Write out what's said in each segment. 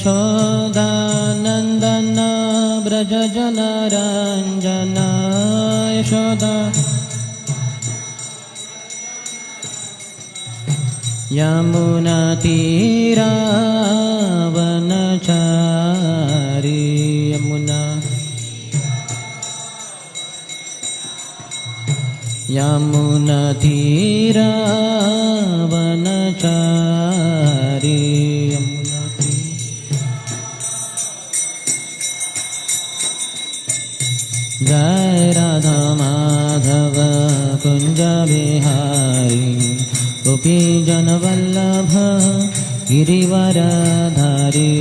यशोदानन्दन व्रजजनरञ्जन यशोदा यमुनातीरावनचारी यमुनातीरावनचारी जय राधा माधव कुंज बिहारी गोपी जन वल्लभ गिरिवरधारी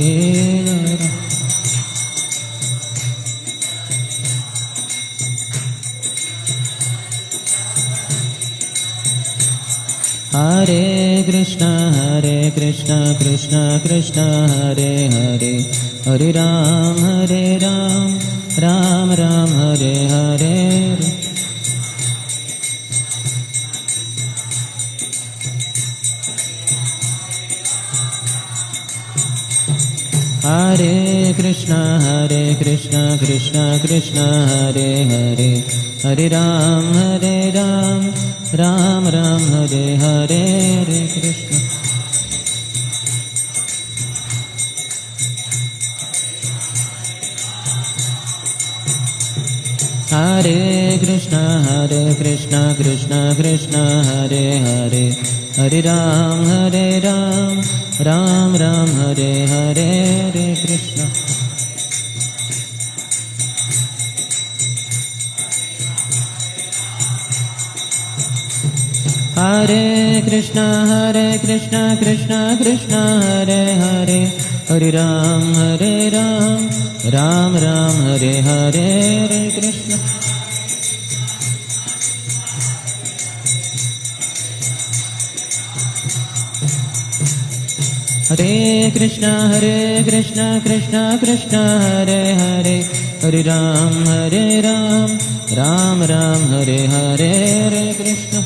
हरे Krishna Krishna Krishna Hare Hare Hare Ram Ram Ram Hare Hare Hare Krishna Krishna Krishna Hare Hare Hare Ram Ram Ram Hare Hare Hare Krishna Hare Krishna Krishna Krishna Hare Hare Hare Ram Ram Ram Hare Hare Hare Krishna Hare Krishna Krishna Krishna Hare Hare Hare Ram Ram Ram Hare Hare Hare Krishna Hare Krishna Krishna Krishna Hare Hare Hare Ram Ram Ram Hare Hare Hare Krishna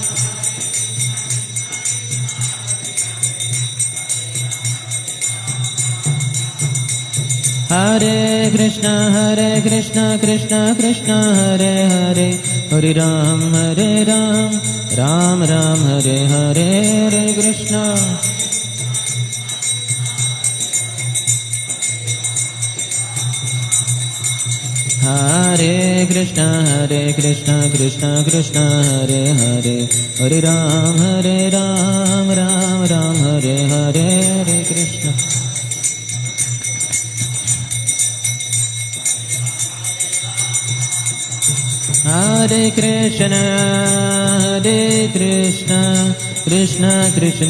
Hare Krishna Krishna Krishna Hare Hare Hare Ram Ram Ram Hare Hare Hare Krishna Hare Krishna Krishna Krishna Hare Hare Hare Ram Ram Ram Hare Hare Hare Krishna Hare Krishna Krishna Krishna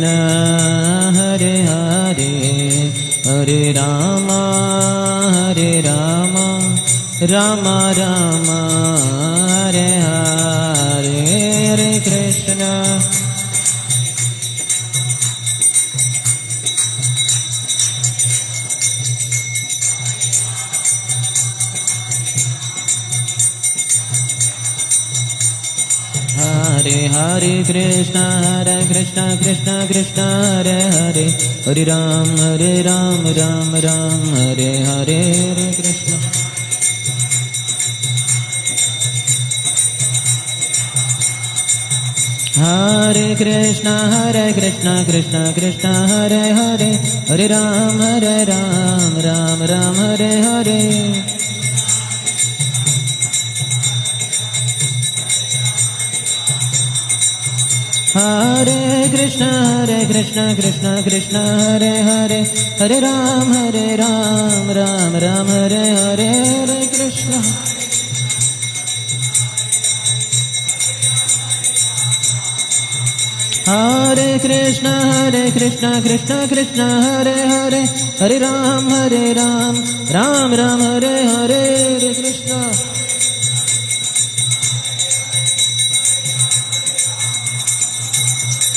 Hare Hare Hare Ram Ram Ram Hare Hare Hare Krishna Hare Krishna Krishna Krishna Hare Hare Hare Ram Ram Ram Hare Hare Hare Krishna Hare Krishna Krishna Krishna Hare Hare Hare Ram Ram Ram Hare Hare Hare Krishna Krishna Krishna Hare Hare Hare Ram Ram Ram Hare Hare Hare Krishna Hare Krishna Krishna Krishna Hare Hare Hare Ram Ram Ram Hare Hare Hare Krishna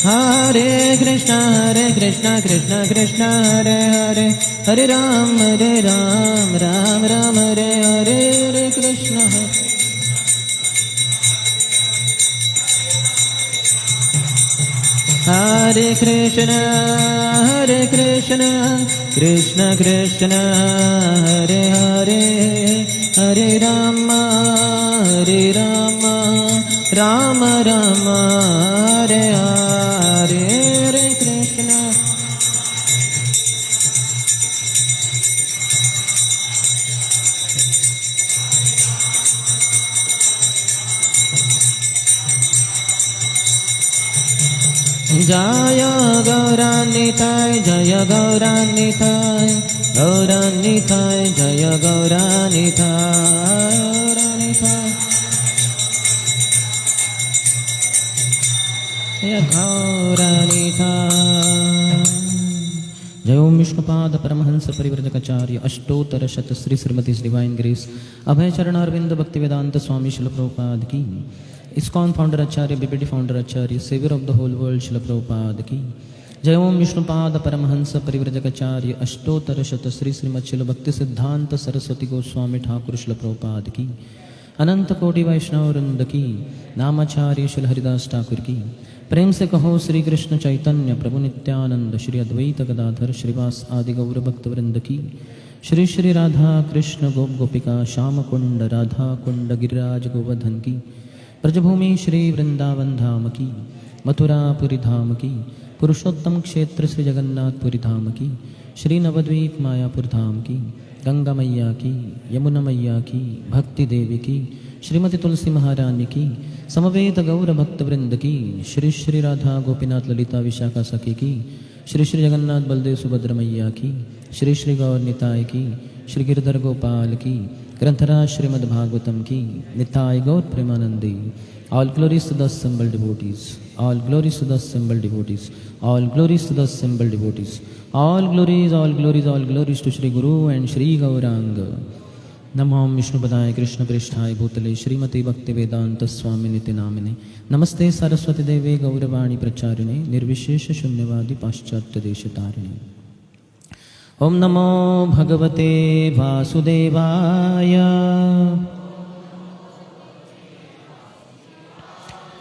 Hare Krishna Krishna Krishna Hare Hare, Hare Ram Ram Ram Hare Hare, Hare Krishna Hare Krishna Krishna Krishna Hare Hare, Hare Rama Rama Rama Hare Hare, Hare Krishna Jaya Gauranitai, Jaya Gauranitai, Gauranitai, Jaya Gauranitai, Gauranitai, Jaya Gauranitai. जय ओम विष्णुपाद परमहंस परिव्रजकाचार्य अष्टोत्तर शत Shri Shrimati divine grace Abhay Charanaravinda Bhakti Vedanta Swami Srila Prabhupada की, ISKCON founder acharya, BBT founder acharya, saviour of the whole world Srila Prabhupada की जय। ओम विष्णुपाद परमहंस परिव्रजकाचार्य अष्टोत्तर शत श्री श्रीमद शिल भक्ति सिद्धांत सरस्वती गोस्वामी ठाकुर शिल प्रभुपाद की, अनंत कोटि वैष्णव वृंद की, नामाचार्य शिल हरिदास ठाकुर की। प्रेम से कहो श्री कृष्ण चैतन्य प्रभु नित्यानंद, श्री अद्वैत गदाधर श्रीवास आदि गौर भक्त वृंद की। श्री श्री राधा कृष्ण गोप गोपिका श्याम कुंड राधा कुंड गिरिराज गोवर्धन की। ब्रजभूमि श्री वृंदावन धाम की, मथुरापुरी धाम की, पुरुषोत्तम क्षेत्र श्री जगन्नाथपुरी धाम की, श्री नवद्वीप मायापुर धाम की, गंगा मैया की, यमुना मैया की, भक्ति देवी की, श्रीमती तुलसी महारानी की, समवेत गौर भक्त वृंद की। श्री श्री राधा गोपीनाथ ललिता विशाखा सखी की, श्री श्री जगन्नाथ बलदेव सुभद्र मैया की, श्री श्री गौर निताय की, श्री गिरधर गोपाल की, ग्रंथराज श्रीमद् भागवतम की, निताय गौर Premanandi. All glories to the assembled devotees, all glories to the assembled devotees, all glories to the assembled devotees, all glories, all glories, all glories to Shri Guru and Shri Gauranga. नमो विष्णुपदाय कृष्ण पृष्ठाय भूतले श्रीमती भक्ति वेदांत स्वामी निति नामिने, नमस्ते सरस्वती देवे गौरवाणी प्रचारिणे, निर्विशेष शून्यवादी पाश्चात्य देश तारिणे। ओम नमो भगवते वासुदेवाय,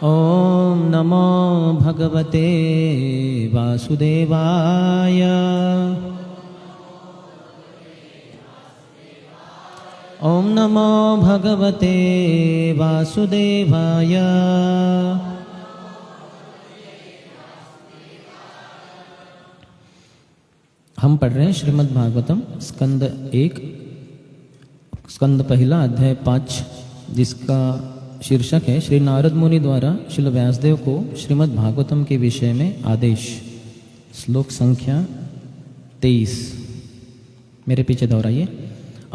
ओम नमो भगवते वासुदेवाय, ओम नमो भगवते वासुदेवाय। हम पढ़ रहे हैं श्रीमद् भागवतम स्कंद 1, स्कंद पहला, अध्याय 5, जिसका शीर्षक है श्री नारद मुनि द्वारा श्रील व्यासदेव को श्रीमद् भागवतम के विषय में आदेश। श्लोक संख्या 23, मेरे पीछे दोहराइए।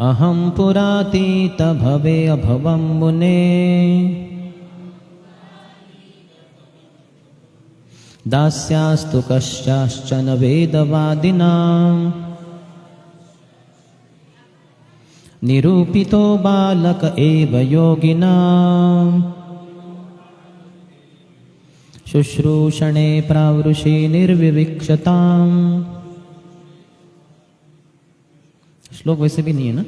अहम पुरातीत भवे अभवं मुने, दास्यास्तु कश्चाश्चन वेदवादिनां, निरूपितो बालक एव योगिनां, शुश्रूषणे प्रावृषि निर्विविक्षताम्। श्लोक वैसे भी नहीं है ना,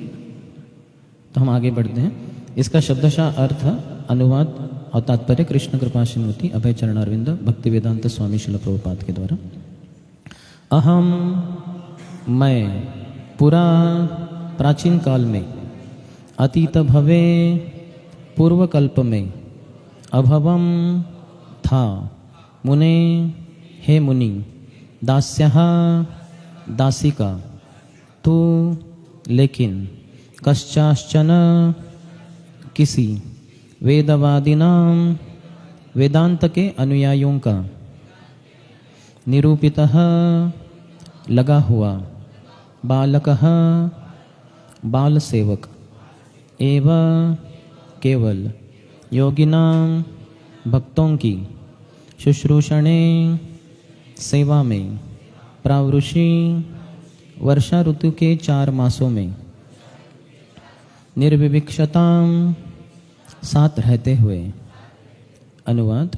तो हम आगे बढ़ते हैं। इसका शब्दशः अर्थ, अनुवाद और तात्पर्य कृष्ण कृपा श्रीमती अभय चरणारविंद भक्ति वेदांत स्वामी शिल प्रभुपाद के द्वारा। अहम, मैं, पुरा प्राचीन काल में, अतीत भवे पूर्व कल्प में, अभवम था, मुने हे मुनि, दास्यः दासिका, तू लेकिन, कश्चाश्चन किसी, वेदवादिनां वेदांत के अनुयायियों का, निरूपितः लगा हुआ, बालकः बाल सेवक, एव केवल, योगिनां भक्तों की, शुश्रूषणे सेवा में, प्रावृषि वर्षा ऋतु के 4 मासों में, निर्विविक्षतां साथ रहते हुए। अनुवाद,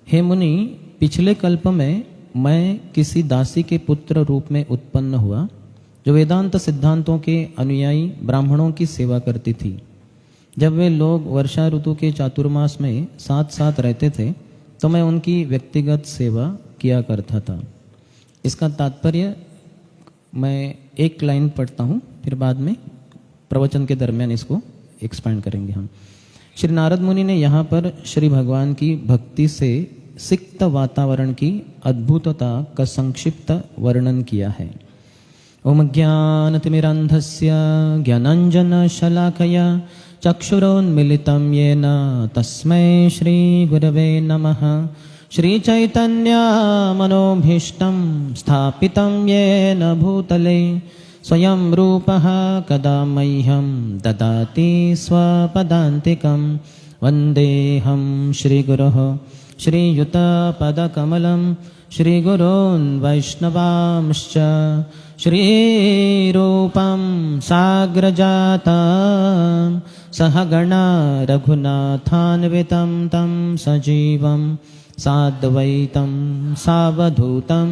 हे मुनि, पिछले कल्प में मैं किसी दासी के पुत्र रूप में उत्पन्न हुआ जो वेदांत सिद्धांतों के अनुयायी ब्राह्मणों की सेवा करती थी। जब वे लोग वर्षा ऋतु के चातुर्मास में साथ साथ रहते थे तो मैं उनकी व्यक्तिगत सेवा किया करता था। इसका तात्पर्य मैं एक लाइन पढ़ता हूँ, फिर बाद में प्रवचन के दरमियान इसको एक्सपैंड करेंगे हम। श्री नारद मुनि ने यहाँ पर श्री भगवान की भक्ति से सिक्त वातावरण की अद्भुतता का संक्षिप्त वर्णन किया है। ओम ज्ञानतिमिरान्धस्य ज्ञानाञ्जनशलाकया चक्षुरोन्मिलितं येन तस्मै श्रीगुरवे नमः। श्रीचैतन्यमनोभीष्टं स्थापितं येन भूतले स्वयं रूपः कदा मह्यं ददाति स्वपदान्तिकं। वन्देऽहं श्रीगुरोः श्रीयुतपदकमलं श्रीगुरोन् वैष्णवांश्च श्रीरूपं साग्रजातं सहगणा रघुनाथान्वितं तं सजीवं साद्वैतं सावधूतं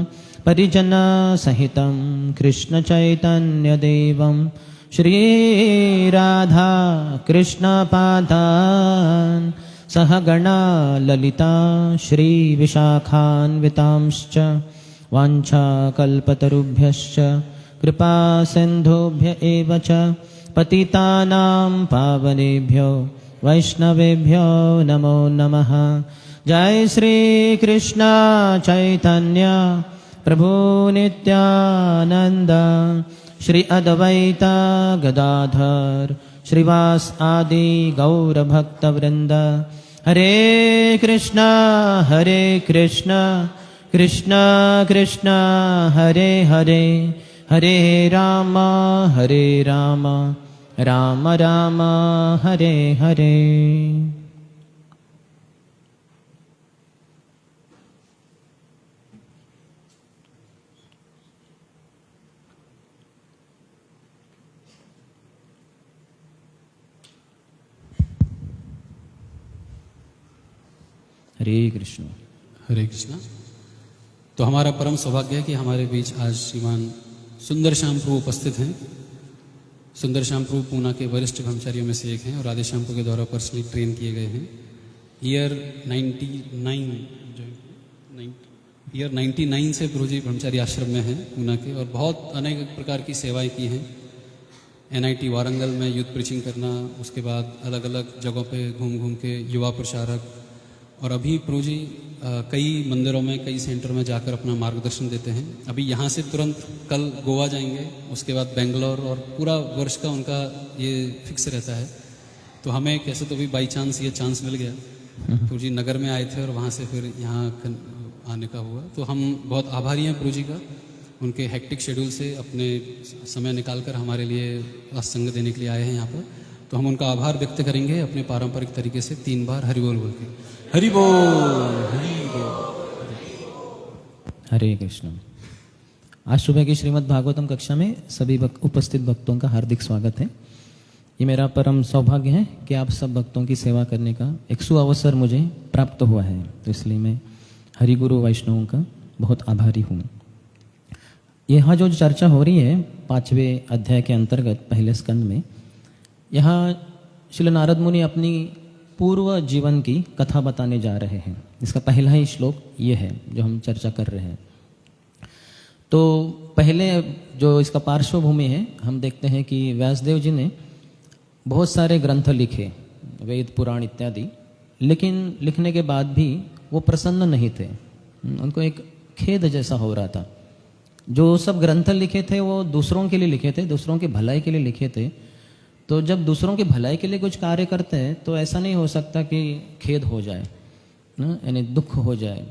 परिजनसहितं कृष्णचैतन्यदेवं श्रीराधा कृष्णपादान् सहगणा ललिता श्रीविशाखान्वितांश्च वाञ्छाकल्पतरुभ्यश्च कृपा सिन्धुभ्य एव च पतितानां पावनेभ्यो वैष्णवेभ्यो नमो नमः। जय श्री कृष्ण चैतन्य प्रभु नित्यानंद श्री अद्वैत गदाधर श्रीवास आदि गौर भक्त वृंद। हरे कृष्णा कृष्ण कृष्ण हरे हरे, हरे राम राम राम हरे हरे। हरे कृष्ण। हरे कृष्णा। तो हमारा परम सौभाग्य है कि हमारे बीच आज श्रीमान सुंदर श्याम प्रभु उपस्थित हैं। सुंदर श्याम प्रभु पूना के वरिष्ठ ब्रह्मचारियों में से एक हैं और राधे श्याम प्रभु के द्वारा पर्सनली ट्रेन किए गए हैं। ईयर 99 से प्रभु जी ब्रह्मचारी आश्रम में हैं पूना के, और बहुत अनेक प्रकार की सेवाएं की हैं। NIT वारंगल में यूथ प्रीचिंग करना, उसके बाद अलग अलग जगहों पे घूम घूम के युवा प्रचारक, और अभी प्रभु जी कई मंदिरों में, कई सेंटर में जाकर अपना मार्गदर्शन देते हैं। अभी यहाँ से तुरंत कल गोवा जाएंगे, उसके बाद बेंगलोर, और पूरा वर्ष का उनका ये फिक्स रहता है। तो हमें कैसे तो भी बाई चांस ये चांस मिल गया, प्रभु जी नगर में आए थे और वहाँ से फिर यहाँ आने का हुआ। तो हम बहुत आभारी हैं प्रभु जी का, उनके हेक्टिक शेड्यूल से अपने समय निकाल कर हमारे लिए संग देने के लिए आए हैं यहाँ पर। तो हम उनका आभार व्यक्त करेंगे अपने पारंपरिक तरीके से 3 बार हरि बोल बोल के। हरि बोल, हरि बोल। हरे कृष्ण। आज सुबह की श्रीमद् भागवतम कक्षा में सभी उपस्थित भक्तों का हार्दिक स्वागत है। ये मेरा परम सौभाग्य है कि आप सब भक्तों की सेवा करने का एक सुअवसर मुझे प्राप्त हुआ है, तो इसलिए मैं हरि गुरु वैष्णवों का बहुत आभारी हूँ। यहाँ जो चर्चा हो रही है 5वें अध्याय के अंतर्गत पहले स्कंद में, यहाँ श्री नारद मुनि अपनी पूर्व जीवन की कथा बताने जा रहे हैं। इसका पहला ही श्लोक ये है जो हम चर्चा कर रहे हैं। तो पहले जो इसका पार्श्वभूमि है, हम देखते हैं कि व्यासदेव जी ने बहुत सारे ग्रंथ लिखे, वेद पुराण इत्यादि, लेकिन लिखने के बाद भी वो प्रसन्न नहीं थे। उनको एक खेद जैसा हो रहा था। जो सब ग्रंथ लिखे थे वो दूसरों के लिए लिखे थे, दूसरों की भलाई के लिए लिखे थे। तो जब दूसरों की भलाई के लिए कुछ कार्य करते हैं तो ऐसा नहीं हो सकता कि खेद हो जाए, यानी दुख हो जाए।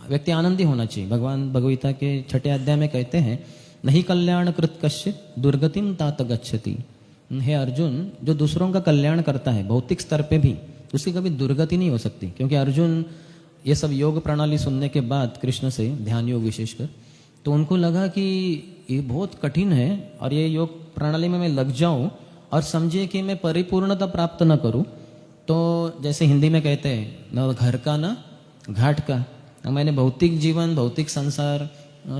व्यक्ति आनंदी होना चाहिए। भगवान भगवगीता के 6 अध्याय में कहते हैं, नहीं कल्याण कृत कश्चित दुर्गतिम तात गच्छति। हे अर्जुन, जो दूसरों का कल्याण करता है भौतिक स्तर पे भी, उसकी कभी दुर्गति नहीं हो सकती। क्योंकि अर्जुन ये सब योग प्रणाली सुनने के बाद कृष्ण से, ध्यान योग विशेषकर, तो उनको लगा कि ये बहुत कठिन है और ये योग प्रणाली में मैं लग जाऊं और समझिए कि मैं परिपूर्णता प्राप्त न करूं, तो जैसे हिंदी में कहते हैं, न घर का न घाट का, मैंने भौतिक जीवन, भौतिक संसार,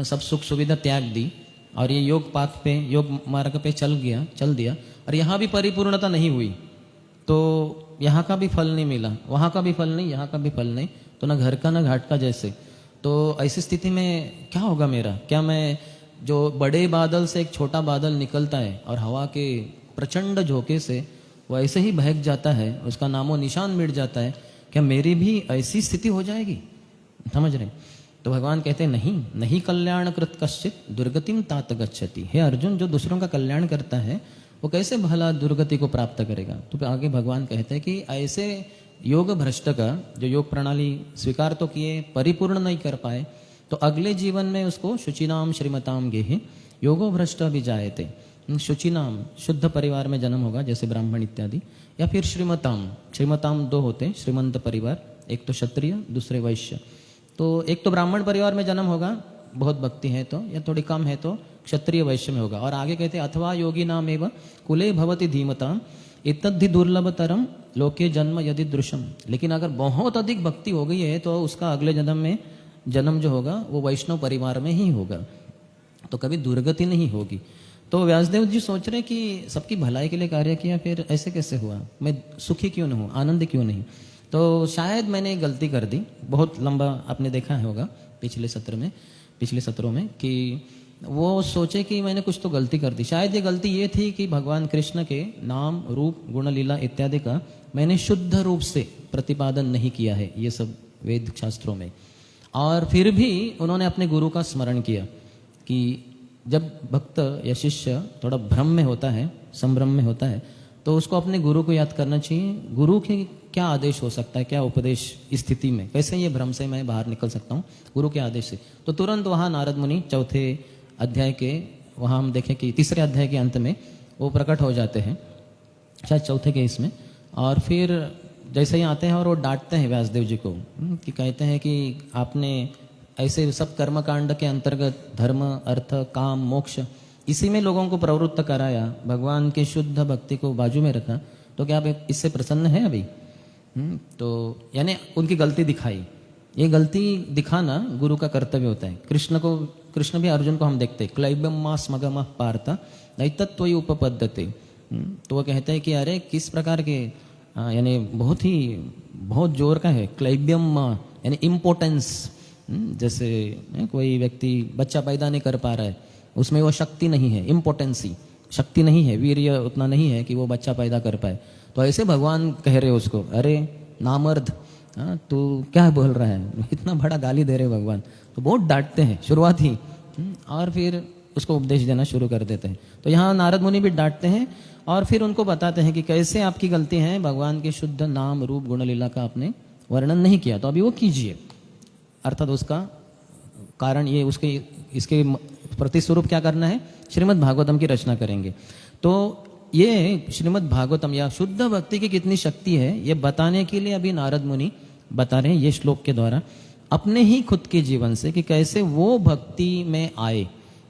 सब सुख सुविधा त्याग दी और ये योग पाथ पे, योग मार्ग पे चल दिया और यहाँ भी परिपूर्णता नहीं हुई, तो यहाँ का भी फल नहीं मिला, वहाँ का भी फल नहीं, यहाँ का भी फल नहीं, तो ना घर का ना घाट का जैसे। तो ऐसी स्थिति में क्या होगा मेरा? क्या मैं, जो बड़े बादल से एक छोटा बादल निकलता है और हवा के प्रचंड झोंके से वो ऐसे ही बहक जाता है, उसका नामो निशान मिट जाता है, क्या मेरी भी ऐसी स्थिति हो जाएगी? समझ रहे? तो भगवान कहते हैं नहीं कल्याण कृत कश्चित दुर्गतिम तात गच्छति। हे अर्जुन, जो दूसरों का कल्याण करता है वो कैसे भला दुर्गति को प्राप्त करेगा? तो आगे भगवान कहते हैं कि ऐसे योग भ्रष्ट का, जो योग प्रणाली स्वीकार तो किए, परिपूर्ण नहीं कर पाए, तो अगले जीवन में उसको शुचिनाम श्रीमताम गेहि योगो भ्रष्ट भी जायते। शुचिनाम, शुद्ध परिवार में जन्म होगा जैसे ब्राह्मण इत्यादि, या फिर श्रीमताम दो होते हैं श्रीमंत परिवार, एक तो क्षत्रिय दूसरे वैश्य। तो एक तो ब्राह्मण परिवार में जन्म होगा, बहुत भक्ति है तो, या थोड़ी कम है तो क्षत्रिय वैश्य में होगा। और आगे कहते हैं अथवा योगी नाम एवं कुले भवति धीमताम इतद्धि दुर्लभतरम लोके जन्म यदि दृश्यम। लेकिन अगर बहुत अधिक भक्ति हो गई है तो उसका अगले जन्म में जन्म जो होगा वो वैष्णव परिवार में ही होगा, तो कभी दुर्गति नहीं होगी। तो व्यासदेव जी सोच रहे कि सबकी भलाई के लिए कार्य किया, फिर ऐसे कैसे हुआ, मैं सुखी क्यों नहीं हूँ, आनंद क्यों नहीं? तो शायद मैंने गलती कर दी, बहुत लंबा आपने देखा होगा पिछले सत्रों में कि वो सोचे कि मैंने कुछ तो गलती कर दी। शायद ये गलती ये थी कि भगवान कृष्ण के नाम, रूप, गुण, लीला इत्यादि का मैंने शुद्ध रूप से प्रतिपादन नहीं किया है ये सब वेद शास्त्रों में। और फिर भी उन्होंने अपने गुरु का स्मरण किया कि जब भक्त या शिष्य थोड़ा भ्रम में होता है, संभ्रम में होता है, तो उसको अपने गुरु को याद करना चाहिए। गुरु के क्या आदेश हो सकता है, क्या उपदेश स्थिति में, कैसे ये भ्रम से मैं बाहर निकल सकता हूँ गुरु के आदेश से। तो तुरंत वहाँ नारद मुनि चौथे अध्याय के, वहाँ हम देखें कि तीसरे अध्याय के अंत में वो प्रकट हो जाते हैं, शायद चौथे के इसमें। और फिर जैसे ही आते हैं और वो डांटते हैं व्यासदेव जी को कि कहते हैं कि आपने ऐसे सब कर्मकांड के अंतर्गत धर्म, अर्थ, काम, मोक्ष इसी में लोगों को प्रवृत्त कराया, भगवान के शुद्ध भक्ति को बाजू में रखा, तो क्या आप इससे प्रसन्न है अभी? तो यानी उनकी गलती दिखाई। ये गलती दिखाना गुरु का कर्तव्य होता है। कृष्ण भी अर्जुन को हम देखते हैं, क्लैब्यम मा स्मगम पार्थ नैतत्वयि उपपद्यते। तो वो कहते हैं कि अरे किस प्रकार के, यानी बहुत जोर का है क्लैब्यम, यानी इम्पोर्टेंस। जैसे कोई व्यक्ति बच्चा पैदा नहीं कर पा रहा है, उसमें वो शक्ति नहीं है, इम्पोर्टेंसी, शक्ति नहीं है, वीर्य उतना नहीं है कि वो बच्चा पैदा कर पाए। तो ऐसे भगवान कह रहे उसको, अरे नामर्द, तू क्या बोल रहा है, इतना बड़ा गाली दे रहे भगवान। तो बहुत डांटते हैं शुरुआत ही, और फिर उसको उपदेश देना शुरू कर देते हैं। तो यहाँ नारद मुनि भी डांटते हैं और फिर उनको बताते हैं कि कैसे आपकी गलती है, भगवान के शुद्ध नाम, रूप, गुण, लीला का आपने वर्णन नहीं किया, तो अभी वो कीजिए। अर्थात उसका कारण ये, इसके प्रतिस्वरूप क्या करना है, श्रीमद् भागवतम की रचना करेंगे। तो ये श्रीमद् भागवतम या शुद्ध भक्ति की कितनी शक्ति है, ये बताने के लिए अभी नारद मुनि बता रहे हैं ये श्लोक के द्वारा अपने ही खुद के जीवन से, कि कैसे वो भक्ति में आए,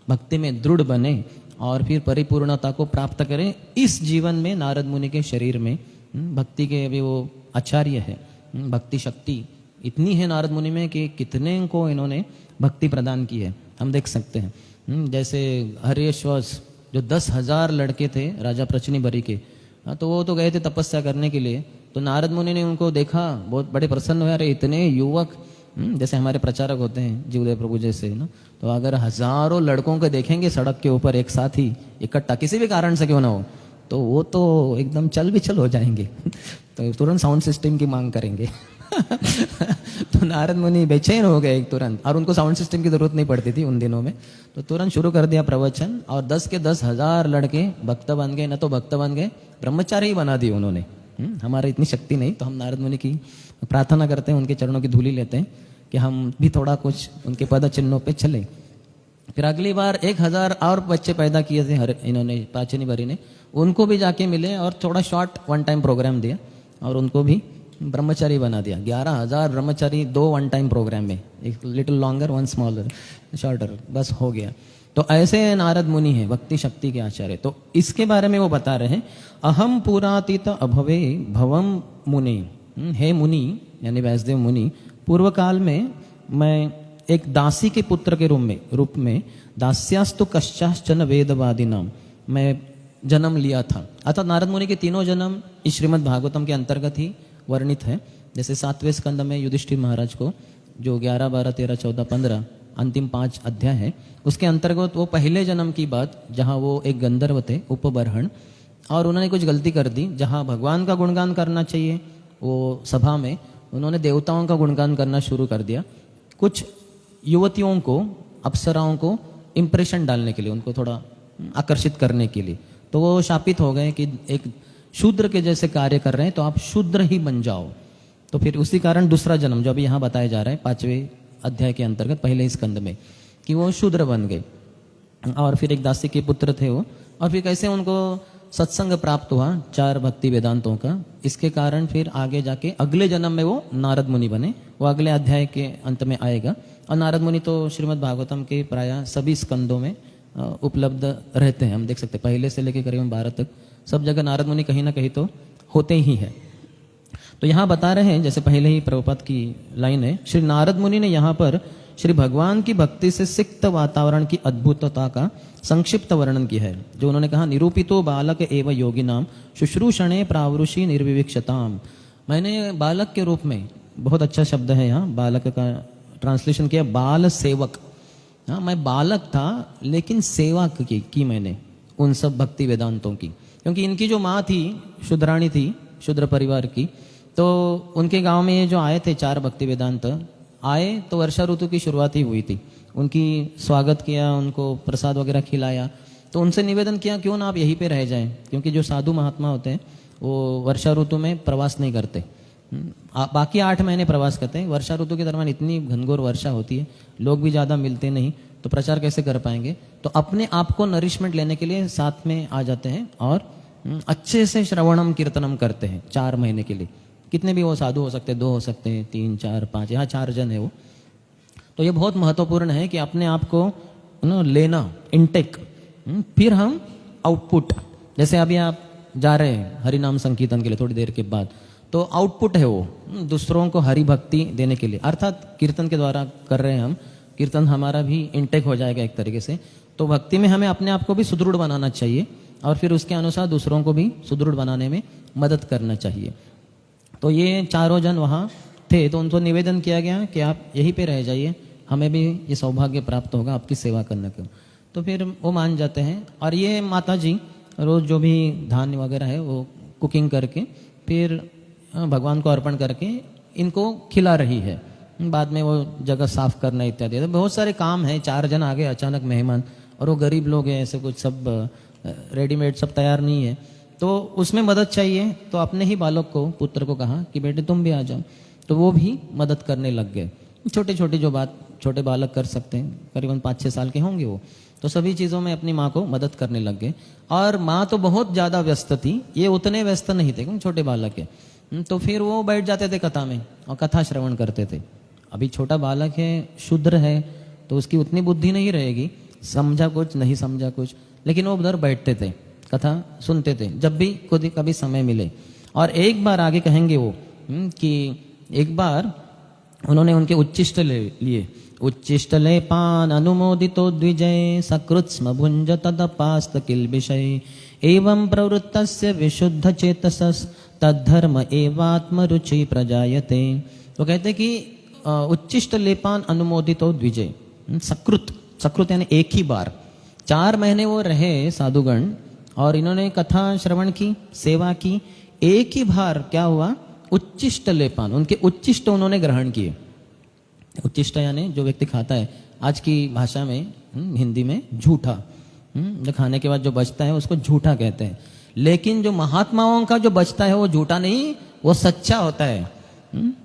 भक्ति में दृढ़ बने और फिर परिपूर्णता को प्राप्त करें इस जीवन में। नारद मुनि के शरीर में भक्ति के अभी वो आचार्य है, भक्ति शक्ति इतनी है नारद मुनि में कि कितने को इन्होंने भक्ति प्रदान की है, हम देख सकते हैं। जैसे हर्यश्वस जो 10,000 लड़के थे राजा प्रचनिबरी के, तो वो तो गए थे तपस्या करने के लिए, तो नारद मुनि ने उनको देखा, बहुत बड़े प्रसन्न हुए, अरे इतने युवक, जैसे हमारे प्रचारक होते हैं जीवदेव प्रभु जैसे ना, तो अगर हजारों लड़कों को देखेंगे सड़क के ऊपर एक साथ ही इकट्ठा, किसी भी कारण से क्यों ना हो, तो वो तो एकदम चल बिचल हो जाएंगे तो तुरंत साउंड सिस्टम की मांग करेंगे तो नारद मुनि बेचैन हो गए तुरंत, और उनको साउंड सिस्टम की जरूरत नहीं पड़ती थी उन दिनों में, तो तुरंत शुरू कर दिया प्रवचन, और 10 के 10,000 लड़के भक्त बन गए, न तो भक्त बन गए, ब्रह्मचारी ही बना दिए उन्होंने। हमारे इतनी शक्ति नहीं, तो हम नारद मुनि की प्रार्थना करते हैं, उनके चरणों की धूली लेते हैं कि हम भी थोड़ा कुछ उनके पद चिन्हों पे चले। फिर अगली बार 1,000 और बच्चे पैदा किए थे इन्होंने, प्राचीनबरी ने, उनको भी जाके मिले और थोड़ा शॉर्ट वन टाइम प्रोग्राम दिया और उनको भी ब्रह्मचारी बना दिया। 11,000 ब्रह्मचारी 2 वन टाइम प्रोग्राम में, एक little longer, one smaller, shorter, बस हो गया। तो ऐसे नारद मुनि है भक्ति शक्ति के आचार्य। तो इसके बारे में वो बता रहे हैं, अहम पुरातीत अभवे भवम मुनि। हे मुनि यानी व्यासदेव मुनि, पूर्व काल में मैं एक दासी के पुत्र के रूप में दास्यास्तु कश्चाश्चन वेदवादी नाम मैं जन्म लिया था। अर्थात नारद मुनि के तीनों जन्म इस श्रीमद् भागवतम के अंतर्गत ही वर्णित है। जैसे 7वें स्कंद में युधिष्ठिर महाराज को जो 11, 12, 13, 14, 15 अंतिम 5 अध्याय है, उसके अंतर्गत वो पहले जन्म की बात, जहाँ वो एक गंधर्व थे उपबर्हण, और उन्होंने कुछ गलती कर दी। जहाँ भगवान का गुणगान करना चाहिए वो सभा में उन्होंने देवताओं का गुणगान करना शुरू कर दिया। कुछ युवतियों को, अप्सराओं को इम्प्रेशन डालने के लिए, उनको थोड़ा आकर्षित करने के लिए, तो वो शापित हो गए कि एक शूद्र के जैसे कार्य कर रहे हैं तो आप शूद्र ही बन जाओ। तो फिर उसी कारण दूसरा जन्म जो अभी यहाँ बताया जा रहा है 5वें अध्याय के अंतर्गत पहले स्कंद में, कि वो शूद्र बन गए और फिर एक दासी के पुत्र थे वो, और फिर कैसे उनको सत्संग प्राप्त हुआ 4 भक्ति वेदांतों का। इसके कारण फिर आगे जाके अगले जन्म में वो नारद मुनि बने। वो अगले अध्याय के अंत में आएगा। और नारद मुनि तो श्रीमद् भागवतम के प्रायः सभी स्कंदों में उपलब्ध रहते हैं। हम देख सकते हैं पहले से लेकर करीबन 12 तक सब जगह नारद मुनि कहीं ना कहीं तो होते ही है। तो यहाँ बता रहे हैं, जैसे पहले ही प्रभुपाद की लाइन है, श्री नारद मुनि ने यहाँ पर श्री भगवान की भक्ति से सिक्त वातावरण की अद्भुतता का संक्षिप्त वर्णन किया है। जो उन्होंने कहा, निरूपितो बालक एवं योगी नाम शुश्रूषणे प्रावरुषि निर्विविक्षताम। मैंने बालक के रूप में, बहुत अच्छा शब्द है यहाँ, बालक का ट्रांसलेशन किया बाल सेवक। हाँ, मैं बालक था लेकिन सेवा की मैंने उन सब भक्ति वेदांतों की, क्योंकि इनकी जो माँ थी शूद्राणी थी, शूद्र परिवार की, तो उनके गांव में ये जो आए थे 4 भक्ति वेदांत आए तो वर्षा ऋतु की शुरुआत ही हुई थी। उनकी स्वागत किया, उनको प्रसाद वगैरह खिलाया, तो उनसे निवेदन किया क्यों ना आप यहीं पे रह जाएं, क्योंकि जो साधु महात्मा होते हैं वो वर्षा ऋतु में प्रवास नहीं करते, बाकी 8 महीने प्रवास करते हैं। वर्षा ऋतु के दरमियान इतनी घनघोर वर्षा होती है, लोग भी ज़्यादा मिलते नहीं, तो प्रचार कैसे कर पाएंगे। तो अपने आप को नरिशमेंट लेने के लिए साथ में आ जाते हैं और अच्छे से श्रवणम कीर्तनम करते हैं 4 महीने के लिए। कितने भी वो साधु हो सकते हैं, 2 हो सकते हैं, 3, 4, 5, यहाँ 4 जन है वो। तो ये बहुत महत्वपूर्ण है कि अपने आप को लेना, इनटेक, फिर हम आउटपुट। जैसे अभी आप जा रहे हैं हरि नाम संकीर्तन के लिए थोड़ी देर के बाद, तो आउटपुट है वो दूसरों को हरि भक्ति देने के लिए, अर्थात कीर्तन के द्वारा कर रहे हैं हम, कीर्तन हमारा भी इनटेक हो जाएगा एक तरीके से। तो भक्ति में हमें अपने आप को भी सुदृढ़ बनाना चाहिए और फिर उसके अनुसार दूसरों को भी सुदृढ़ बनाने में मदद करना चाहिए। तो ये 4 जन वहाँ थे, तो उनको निवेदन किया गया कि आप यहीं पे रह जाइए, हमें भी ये सौभाग्य प्राप्त होगा आपकी सेवा करने का। तो फिर वो मान जाते हैं और ये माता जी रोज़ जो भी धान्य वगैरह है वो कुकिंग करके फिर भगवान को अर्पण करके इनको खिला रही है। बाद में वो जगह साफ करना इत्यादि, तो बहुत सारे काम हैं। 4 जन आ गए अचानक मेहमान, और वो गरीब लोग हैं, ऐसे कुछ सब रेडीमेड सब तैयार नहीं है, तो उसमें मदद चाहिए। तो अपने ही बालक को, पुत्र को कहा कि बेटे तुम भी आ जाओ, तो वो भी मदद करने लग गए। छोटे छोटे जो बात छोटे बालक कर सकते हैं, करीबन 5-6 साल के होंगे वो, तो सभी चीज़ों में अपनी माँ को मदद करने लग गए। और माँ तो बहुत ज़्यादा व्यस्त थी, ये उतने व्यस्त नहीं थे क्योंकि छोटे बालक है। तो फिर वो बैठ जाते थे कथा में और कथा श्रवण करते थे। अभी छोटा बालक है, शूद्र है, तो उसकी उतनी बुद्धि नहीं रहेगी, समझा कुछ नहीं समझा कुछ, लेकिन वो उधर बैठते थे, कथा सुनते थे जब भी कभी समय मिले। और एक बार आगे कहेंगे वो कि एक बार उन्होंने उनके उच्चिष्ट लिए, उच्चिष्ट ले पान अनुमोदितो द्विजय सकृत्स्म भुंज तदपास्त किल विषय एवं प्रवृत्तस्य विशुद्ध चेतसस तद्धर्म एवात्म रुचि प्रजायते। तो कहते कि उच्चिष्ट लेपान अनुमोदितो द्विजय, सकृत यानी एक ही बार 4 महीने वो रहे साधुगण और इन्होंने कथा श्रवण की, सेवा की। एक ही बार क्या हुआ, उच्चिष्ट लेपान, उनके उच्चिष्ट उन्होंने ग्रहण किए। उच्चिष्ट यानी जो व्यक्ति खाता है, आज की भाषा में हिंदी में झूठा, जो खाने के बाद जो बचता है उसको झूठा कहते हैं। लेकिन जो महात्माओं का जो बचता है वो झूठा नहीं, वो सच्चा होता है।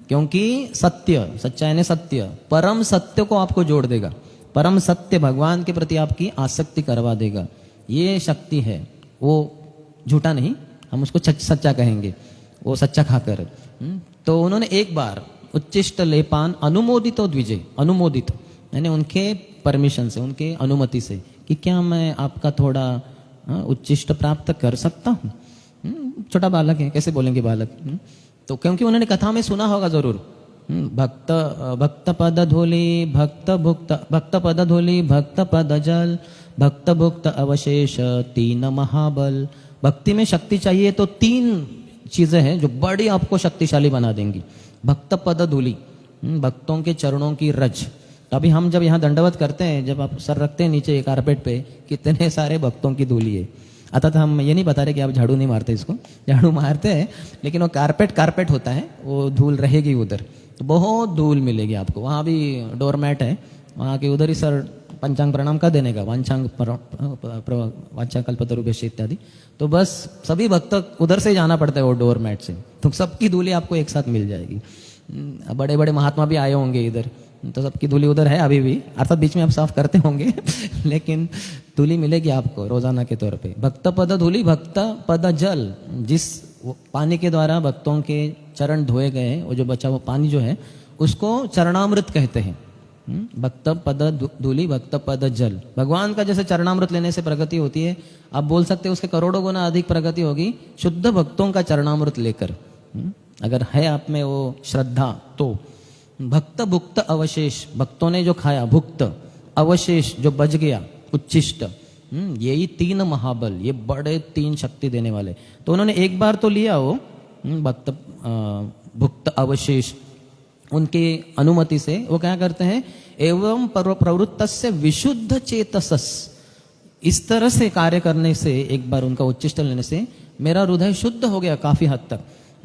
क्योंकि सत्य, सच्चा यानी सत्य, परम सत्य को आपको जोड़ देगा, परम सत्य भगवान के प्रति आपकी आसक्ति करवा देगा। ये शक्ति है, वो झूठा नहीं, हम उसको सच्चा कहेंगे, वो सच्चा खाकर। तो उन्होंने एक बार उच्चिष्ट लेपान अनुमोदित द्विजय, अनुमोदित यानी उनके परमिशन से, उनके अनुमति से, कि क्या मैं आपका थोड़ा उच्चिष्ट प्राप्त कर सकता हूँ। छोटा बालक है, कैसे बोलेंगे बालक। तो क्योंकि उन्होंने कथा में सुना होगा जरूर भक्त भक्त पद धूलि भक्त पद धूलि भक्त पद जल भक्त भुक्त अवशेष तीन महाबल। भक्ति में शक्ति चाहिए तो तीन चीजें हैं जो बड़ी आपको शक्तिशाली बना देंगी। भक्त पद धूलि, भक्तों के चरणों की रज। अभी हम जब यहाँ दंडवत करते हैं, जब आप सर रखते हैं नीचे कारपेट पे, कितने सारे भक्तों की धूली है। अतः हम ये नहीं बता रहे कि आप झाड़ू नहीं मारते, इसको झाड़ू मारते हैं, लेकिन वो कारपेट होता है, वो धूल रहेगी उधर, तो बहुत धूल मिलेगी आपको। वहाँ भी डोरमैट है, वहाँ के उधर ही सर पंचांग प्रणाम का देने का, वाचा कल्पतरुभ्यश्च इत्यादि। तो बस सभी भक्त उधर से जाना पड़ता है, वो डोरमैट से, तो सबकी धूली आपको एक साथ मिल जाएगी। बड़े बड़े महात्मा भी आए होंगे इधर, तो सबकी धूली उधर है अभी भी, अर्थात बीच में आप साफ करते होंगे लेकिन धूली मिलेगी आपको रोजाना के तौर पे। भक्त पद धूलि भक्त पद जल, जिस पानी के द्वारा भक्तों के चरण धोए गए, वो जो बचा वो पानी जो है उसको चरणामृत कहते हैं। भक्त पद धूलि भक्त पद जल। भगवान का जैसे चरणामृत लेने से प्रगति होती है, आप बोल सकते हैं उसके करोड़ों गुना अधिक प्रगति होगी शुद्ध भक्तों का चरणामृत लेकर। अगर है आप में वो श्रद्धा तो। भक्त भुक्त अवशेष, भक्तों ने जो खाया, भुक्त अवशेष जो बच गया, उच्छिष्ट, यही तीन महाबल, ये बड़े तीन शक्ति देने वाले। तो उन्होंने एक बार तो लिया वो भक्त भुक्त अवशेष, उनकी अनुमति से वो क्या करते हैं, एवं प्रवृत्तस्य विशुद्ध चेतसस, इस तरह से कार्य करने से, एक बार उनका उच्छिष्ट लेने से मेरा हृदय शुद्ध हो गया काफी हद तक।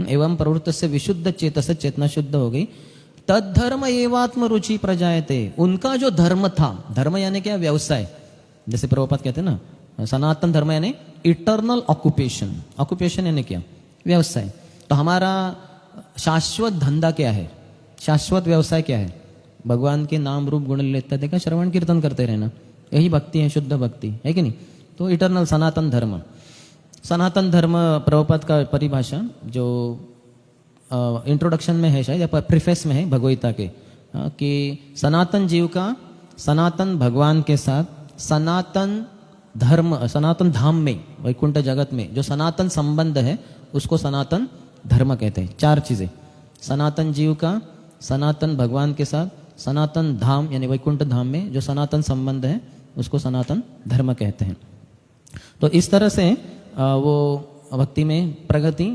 एवं प्रवृत्तस्य विशुद्ध चेतस, चेतना शुद्ध हो गई। तद धर्म एवात्म रुचि प्रजायते, उनका जो धर्म था, धर्म यानी क्या, व्यवसाय, जैसे प्रभुपाद कहते हैं ना, सनातन धर्म यानी इटर्नल ऑक्यूपेशन। ऑक्यूपेशन यानी क्या, व्यवसाय। तो हमारा शाश्वत धंधा क्या है, शाश्वत व्यवसाय क्या है, भगवान के नाम रूप गुण इत्यादि का श्रवण कीर्तन करते रहना, यही भक्ति है, शुद्ध भक्ति है कि नहीं। तो इटर्नल सनातन धर्म, सनातन धर्म प्रभुपाद का परिभाषा जो इंट्रोडक्शन में है शायद, या प्रीफेस में है भगवगीता के, कि सनातन जीव का सनातन भगवान के साथ सनातन धर्म, सनातन धाम में, वैकुंठ जगत में जो सनातन संबंध है उसको सनातन धर्म कहते हैं। चार चीजें, सनातन जीव का सनातन भगवान के साथ सनातन धाम यानी वैकुंठ धाम में जो सनातन संबंध है उसको सनातन धर्म कहते हैं। तो इस तरह से वो भक्ति में प्रगति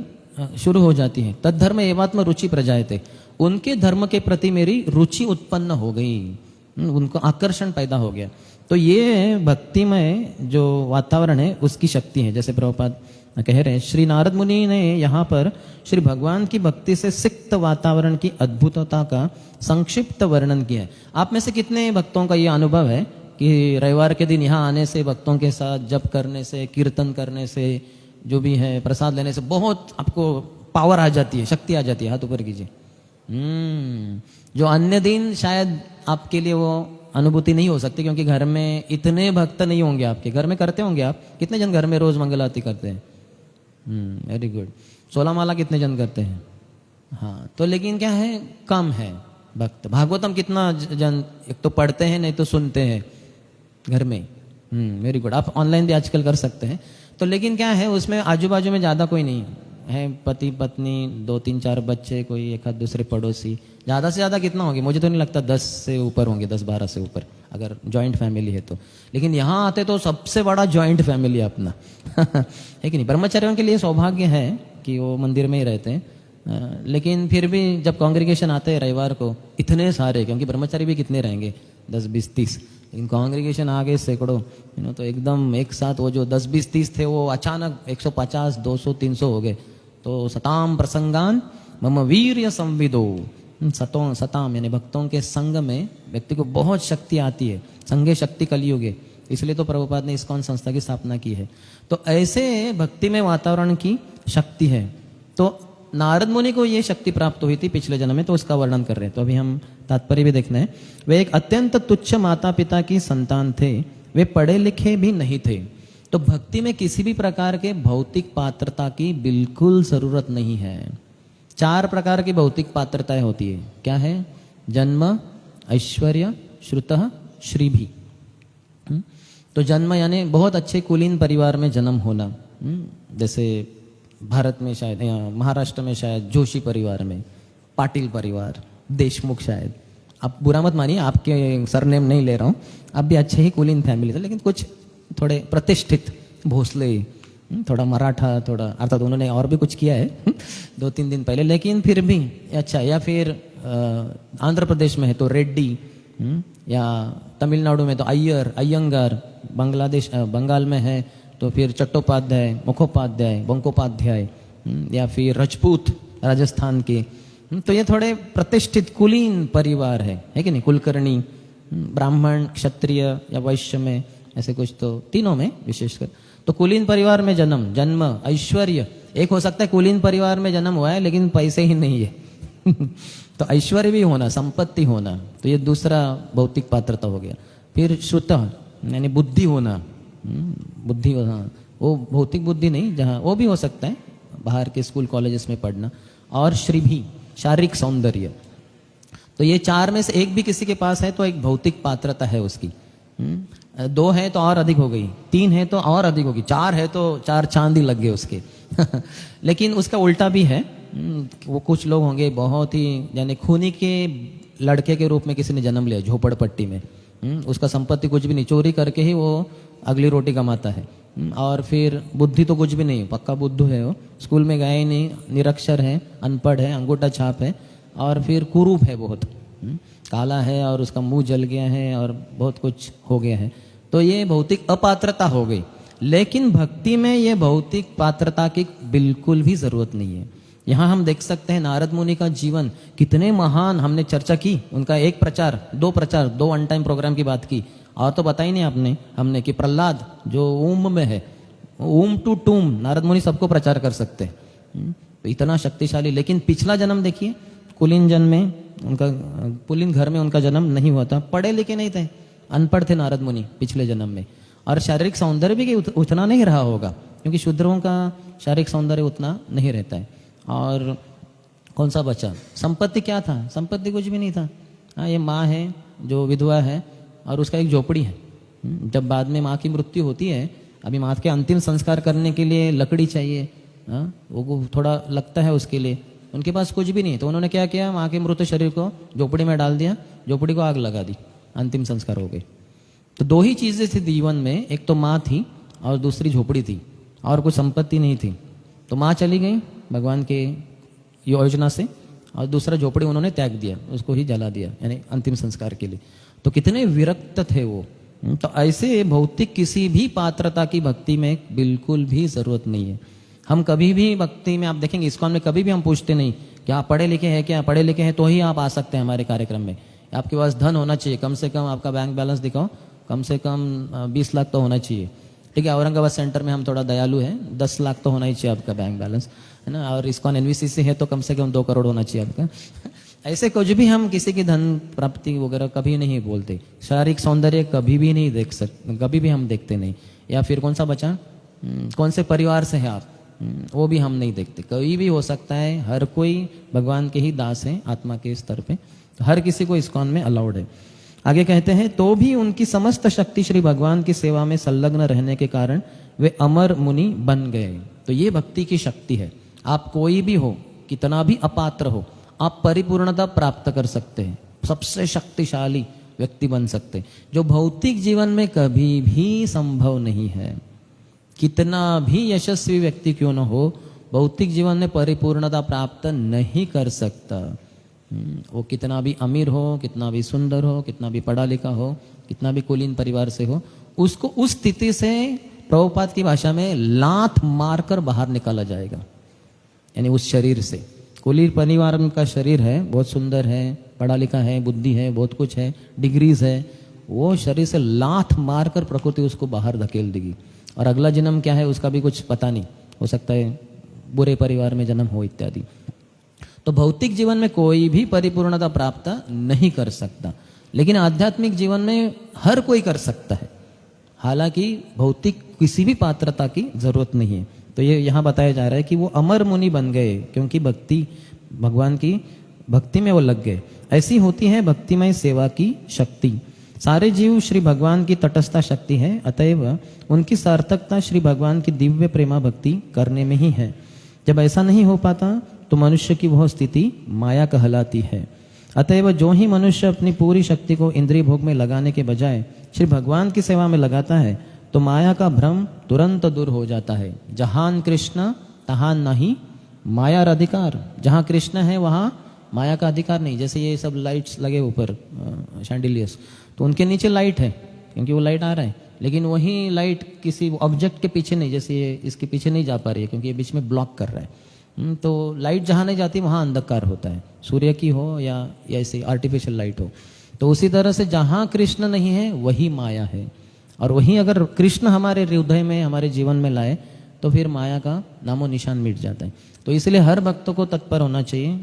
शुरू हो जाती है। तद्धर्म एवात्म रुचि प्रजायते, उनके धर्म के प्रति मेरी रुचि उत्पन्न हो गई, उनको आकर्षण पैदा हो गया। तो ये भक्ति में जो वातावरण है उसकी शक्ति है। जैसे प्रभुपाद कह रहे हैं, श्री नारद मुनि ने यहाँ पर श्री भगवान की भक्ति से सिक्त वातावरण की अद्भुतता का संक्षिप्त वर्णन किया है। आप में से कितने भक्तों का ये अनुभव है कि रविवार के दिन यहाँ आने से, भक्तों के साथ जप करने से, कीर्तन करने से, जो भी है प्रसाद लेने से बहुत आपको पावर आ जाती है, शक्ति आ जाती है? हाथ ऊपर कीजिए। जो अन्य दिन शायद आपके लिए वो अनुभूति नहीं हो सकती, क्योंकि घर में इतने भक्त नहीं होंगे। आपके घर में करते होंगे आप? कितने जन घर में रोज मंगल आरती करते हैं? Very good. 16 माला कितने जन करते हैं? हाँ, तो लेकिन क्या है, कम है भक्त। भागवतम कितना जन एक तो पढ़ते हैं, नहीं तो सुनते हैं घर में। Very good. आप ऑनलाइन भी आजकल कर सकते हैं। तो लेकिन क्या है, उसमें आजू बाजू में ज्यादा कोई नहीं है, पति पत्नी, 2-3-4 बच्चे, कोई एक आध दूसरे पड़ोसी, ज्यादा से ज्यादा कितना होंगे? मुझे तो नहीं लगता 10 से ऊपर होंगे, 10-12 से ऊपर, अगर जॉइंट फैमिली है तो। लेकिन यहाँ आते तो सबसे बड़ा जॉइंट फैमिली अपना है कि नहीं? ब्रह्मचर्यों के लिए सौभाग्य है कि वो मंदिर में ही रहते हैं, लेकिन फिर भी जब कांग्रेगेशन आते हैं रविवार को, इतने सारे, क्योंकि ब्रह्मचारी भी कितने रहेंगे, 10, 20, 30, लेकिन कांग्रेगेशन आ गए सैकड़ों, तो एकदम एक साथ वो जो 10, 20, 30 थे वो अचानक 150, 200, 300 हो गए। तो सताम प्रसंगान मम वीर्य संविदो, सताम यानी भक्तों के संग में व्यक्ति को बहुत शक्ति आती है। संगे शक्ति कलियुगे, इसलिए तो प्रभुपाद ने इस्कॉन संस्था की स्थापना की है। तो ऐसे भक्ति में वातावरण की शक्ति है। तो नारद मुनि को ये शक्ति प्राप्त हुई थी पिछले जन्म में, तो उसका वर्णन कर रहे हैं। तो अभी हम तात्पर्य भी देखना है। वे एक अत्यंत तुच्छ माता पिता की संतान थे, वे पढ़े लिखे भी नहीं थे। तो भक्ति में किसी भी प्रकार के भौतिक पात्रता की बिल्कुल जरूरत नहीं है। 4 प्रकार की भौतिक पात्रताएं होती है। क्या है? जन्म, ऐश्वर्य, श्रुतः, श्रीभी। तो जन्म यानी बहुत अच्छे कुलीन परिवार में जन्म होना, जैसे भारत में शायद, महाराष्ट्र में शायद जोशी परिवार में, पाटिल परिवार, देशमुख शायद, आप बुरा मत मानिए, आपके सरनेम नहीं ले रहा हूँ, आप भी अच्छे ही कुलीन फैमिली थे, लेकिन कुछ थोड़े प्रतिष्ठित भोसले, थोड़ा मराठा, थोड़ा अर्थात उन्होंने और भी कुछ किया है 2-3 दिन पहले, लेकिन फिर भी अच्छा। या फिर आंध्र प्रदेश में है तो रेड्डी, या तमिलनाडु में तो अय्यर, अयंगार, बांग्लादेश बंगाल में है तो फिर चट्टोपाध्याय, मुखोपाध्याय, बंकोपाध्याय, या फिर राजपूत राजस्थान के। तो ये थोड़े प्रतिष्ठित कुलीन परिवार है कि नहीं, कुलकर्णी, ब्राह्मण, क्षत्रिय या वैश्य में ऐसे कुछ, तो तीनों में विशेषकर। तो कुलीन परिवार में जन्म ऐश्वर्य, एक हो सकता है कुलीन परिवार में जन्म हुआ है लेकिन पैसे ही नहीं है तो ऐश्वर्य भी होना, संपत्ति होना, तो ये दूसरा भौतिक पात्रता हो गया। फिर श्रुत यानी बुद्धि होना, बुद्धि होना, वो भौतिक बुद्धि नहीं, जहाँ वो भी हो सकता है बाहर के स्कूल कॉलेजेस में पढ़ना। और श्रीभी, शारीरिक सौंदर्य। तो ये 4 में से एक भी किसी के पास है तो एक भौतिक पात्रता है उसकी। 2 है तो और अधिक हो गई, 3 है तो और अधिक होगी, 4 है तो 4 चांद ही लग गए उसके लेकिन उसका उल्टा भी है। वो कुछ लोग होंगे बहुत ही, यानी खूनी के लड़के के रूप में किसी ने जन्म लिया झोपड़पट्टी में, उसका संपत्ति कुछ भी नहीं, चोरी करके ही वो अगली रोटी कमाता है। और फिर बुद्धि तो कुछ भी नहीं, पक्का बुद्धू है वो, स्कूल में गया ही नहीं, निरक्षर है, अनपढ़ है, अंगूठा छाप है, और फिर कुरूप है बहुत, काला है और उसका मुंह जल गया है और बहुत कुछ हो गया है। तो ये भौतिक अपात्रता हो गई। लेकिन भक्ति में ये भौतिक पात्रता की बिल्कुल भी जरूरत नहीं है। यहाँ हम देख सकते हैं नारद मुनि का जीवन कितने महान, हमने चर्चा की उनका 1 प्रचार, 2 प्रचार, 2 वन टाइम प्रोग्राम की बात की, और तो बताई नहीं हमने कि प्रहलाद जो ऊम में है, ऊम टू टूम, नारद मुनि सबको प्रचार कर सकते हैं, तो इतना शक्तिशाली। लेकिन पिछला जन्म देखिए, कुलीन जन्म में उनका, कुलीन घर में उनका जन्म नहीं हुआ था, पढ़े लिखे नहीं थे, अनपढ़ थे नारद मुनि पिछले जन्म में। और शारीरिक सौंदर्य भी उतना नहीं रहा होगा, क्योंकि शूद्रों का शारीरिक सौंदर्य उतना नहीं रहता है। और कौन सा बचा, संपत्ति क्या था, संपत्ति कुछ भी नहीं था। हाँ, ये माँ है जो विधवा है और उसका एक झोपड़ी है। जब बाद में माँ की मृत्यु होती है, अभी माँ के अंतिम संस्कार करने के लिए लकड़ी चाहिए, हाँ, वो थोड़ा लगता है उसके लिए, उनके पास कुछ भी नहीं। तो उन्होंने क्या किया, माँ के मृत शरीर को झोपड़ी में डाल दिया, झोपड़ी को आग लगा दी, अंतिम संस्कार हो गए। तो 2 ही चीजें थी जीवन में, एक तो माँ थी और दूसरी झोपड़ी थी, और कुछ संपत्ति नहीं थी। तो माँ चली गई भगवान के योजना से, और दूसरा झोपड़ी उन्होंने त्याग दिया, उसको ही जला दिया, यानी अंतिम संस्कार के लिए। तो कितने विरक्त थे वो। तो ऐसे भौतिक किसी भी पात्रता की भक्ति में बिल्कुल भी जरूरत नहीं है। हम कभी भी भक्ति में, आप देखेंगे इस्कॉन में कभी भी हम पूछते नहीं कि आप पढ़े लिखे हैं क्या, पढ़े लिखे हैं तो ही आप आ सकते हैं हमारे कार्यक्रम में, आपके पास धन होना चाहिए, कम से कम आपका बैंक बैलेंस दिखाओ, कम से कम 20 लाख तो होना चाहिए। ठीक है, औरंगाबाद सेंटर में हम थोड़ा दयालु हैं, 10 लाख तो होना ही चाहिए आपका बैंक बैलेंस, है ना। और इस्कॉन एनवीसीसी है तो कम से कम 2 करोड़ होना चाहिए आपका ऐसे कुछ भी हम किसी की धन प्राप्ति वगैरह कभी नहीं बोलते। शारीरिक सौंदर्य कभी भी नहीं देख सकते, कभी भी हम देखते नहीं। या फिर कौन सा बचा, कौन से परिवार से है आप, वो भी हम नहीं देखते। कोई भी हो सकता है, हर कोई भगवान के ही दास है आत्मा के स्तर पे, हर किसी को इस्कॉन में अलाउड है। आगे कहते हैं, तो भी उनकी समस्त शक्ति श्री भगवान की सेवा में संलग्न रहने के कारण वे अमर मुनि बन गए। तो ये भक्ति की शक्ति है। आप कोई भी हो, कितना भी अपात्र हो, आप परिपूर्णता प्राप्त कर सकते हैं, सबसे शक्तिशाली व्यक्ति बन सकते हैं, जो भौतिक जीवन में कभी भी संभव नहीं है। कितना भी यशस्वी व्यक्ति क्यों न हो, भौतिक जीवन में परिपूर्णता प्राप्त नहीं कर सकता। वो कितना भी अमीर हो, कितना भी सुंदर हो, कितना भी पढ़ा लिखा हो, कितना भी कुलीन परिवार से हो, उसको उस स्थिति से प्रभुपाद की भाषा में लात मारकर बाहर निकाला जाएगा। यानी उस शरीर से, कुलीन परिवार का शरीर है, बहुत सुंदर है, पढ़ा लिखा है, बुद्धि है, बहुत कुछ है, डिग्रीज है, वो शरीर से लात मारकर प्रकृति उसको बाहर धकेल देगी। और अगला जन्म क्या है उसका भी कुछ पता नहीं, हो सकता है बुरे परिवार में जन्म हो इत्यादि। तो भौतिक जीवन में कोई भी परिपूर्णता प्राप्त नहीं कर सकता, लेकिन आध्यात्मिक जीवन में हर कोई कर सकता है। हालांकि भौतिक किसी भी पात्रता की जरूरत नहीं है। तो ये यहाँ बताया जा रहा है कि वो अमर मुनि बन गए क्योंकि भक्ति, भगवान की भक्ति में वो लग गए। ऐसी होती है भक्तिमय सेवा की शक्ति। सारे जीव श्री भगवान की तटस्था शक्ति है, अतएव उनकी सार्थकता श्री भगवान की दिव्य प्रेमा भक्ति करने में ही है। जब ऐसा नहीं हो पाता तो मनुष्य की वह स्थिति माया कहलाती है। अतएव जो ही मनुष्य अपनी पूरी शक्ति को इंद्रिय भोग में लगाने के बजाय श्री भगवान की सेवा में लगाता है तो माया का भ्रम तुरंत दूर हो जाता है। जहान कृष्ण तहां नहीं माया अधिकार। जहाँ कृष्ण है वहाँ माया का अधिकार नहीं। जैसे ये सब लाइट्स लगे ऊपर शैंडिलियर्स, तो उनके नीचे लाइट है क्योंकि वो लाइट आ रहा है, लेकिन वही लाइट किसी ऑब्जेक्ट के पीछे नहीं, जैसे ये इसके पीछे नहीं जा पा रही है क्योंकि ये बीच में ब्लॉक कर रहा है। तो लाइट जहाँ नहीं जाती वहाँ अंधकार होता है, सूर्य की हो या ऐसे आर्टिफिशियल लाइट हो। तो उसी तरह से जहाँ कृष्ण नहीं है वही माया है, और वही अगर कृष्ण हमारे हृदय में हमारे जीवन में लाए तो फिर माया का नामो निशान मिट जाता है। तो इसलिए हर भक्तों को तत्पर होना चाहिए,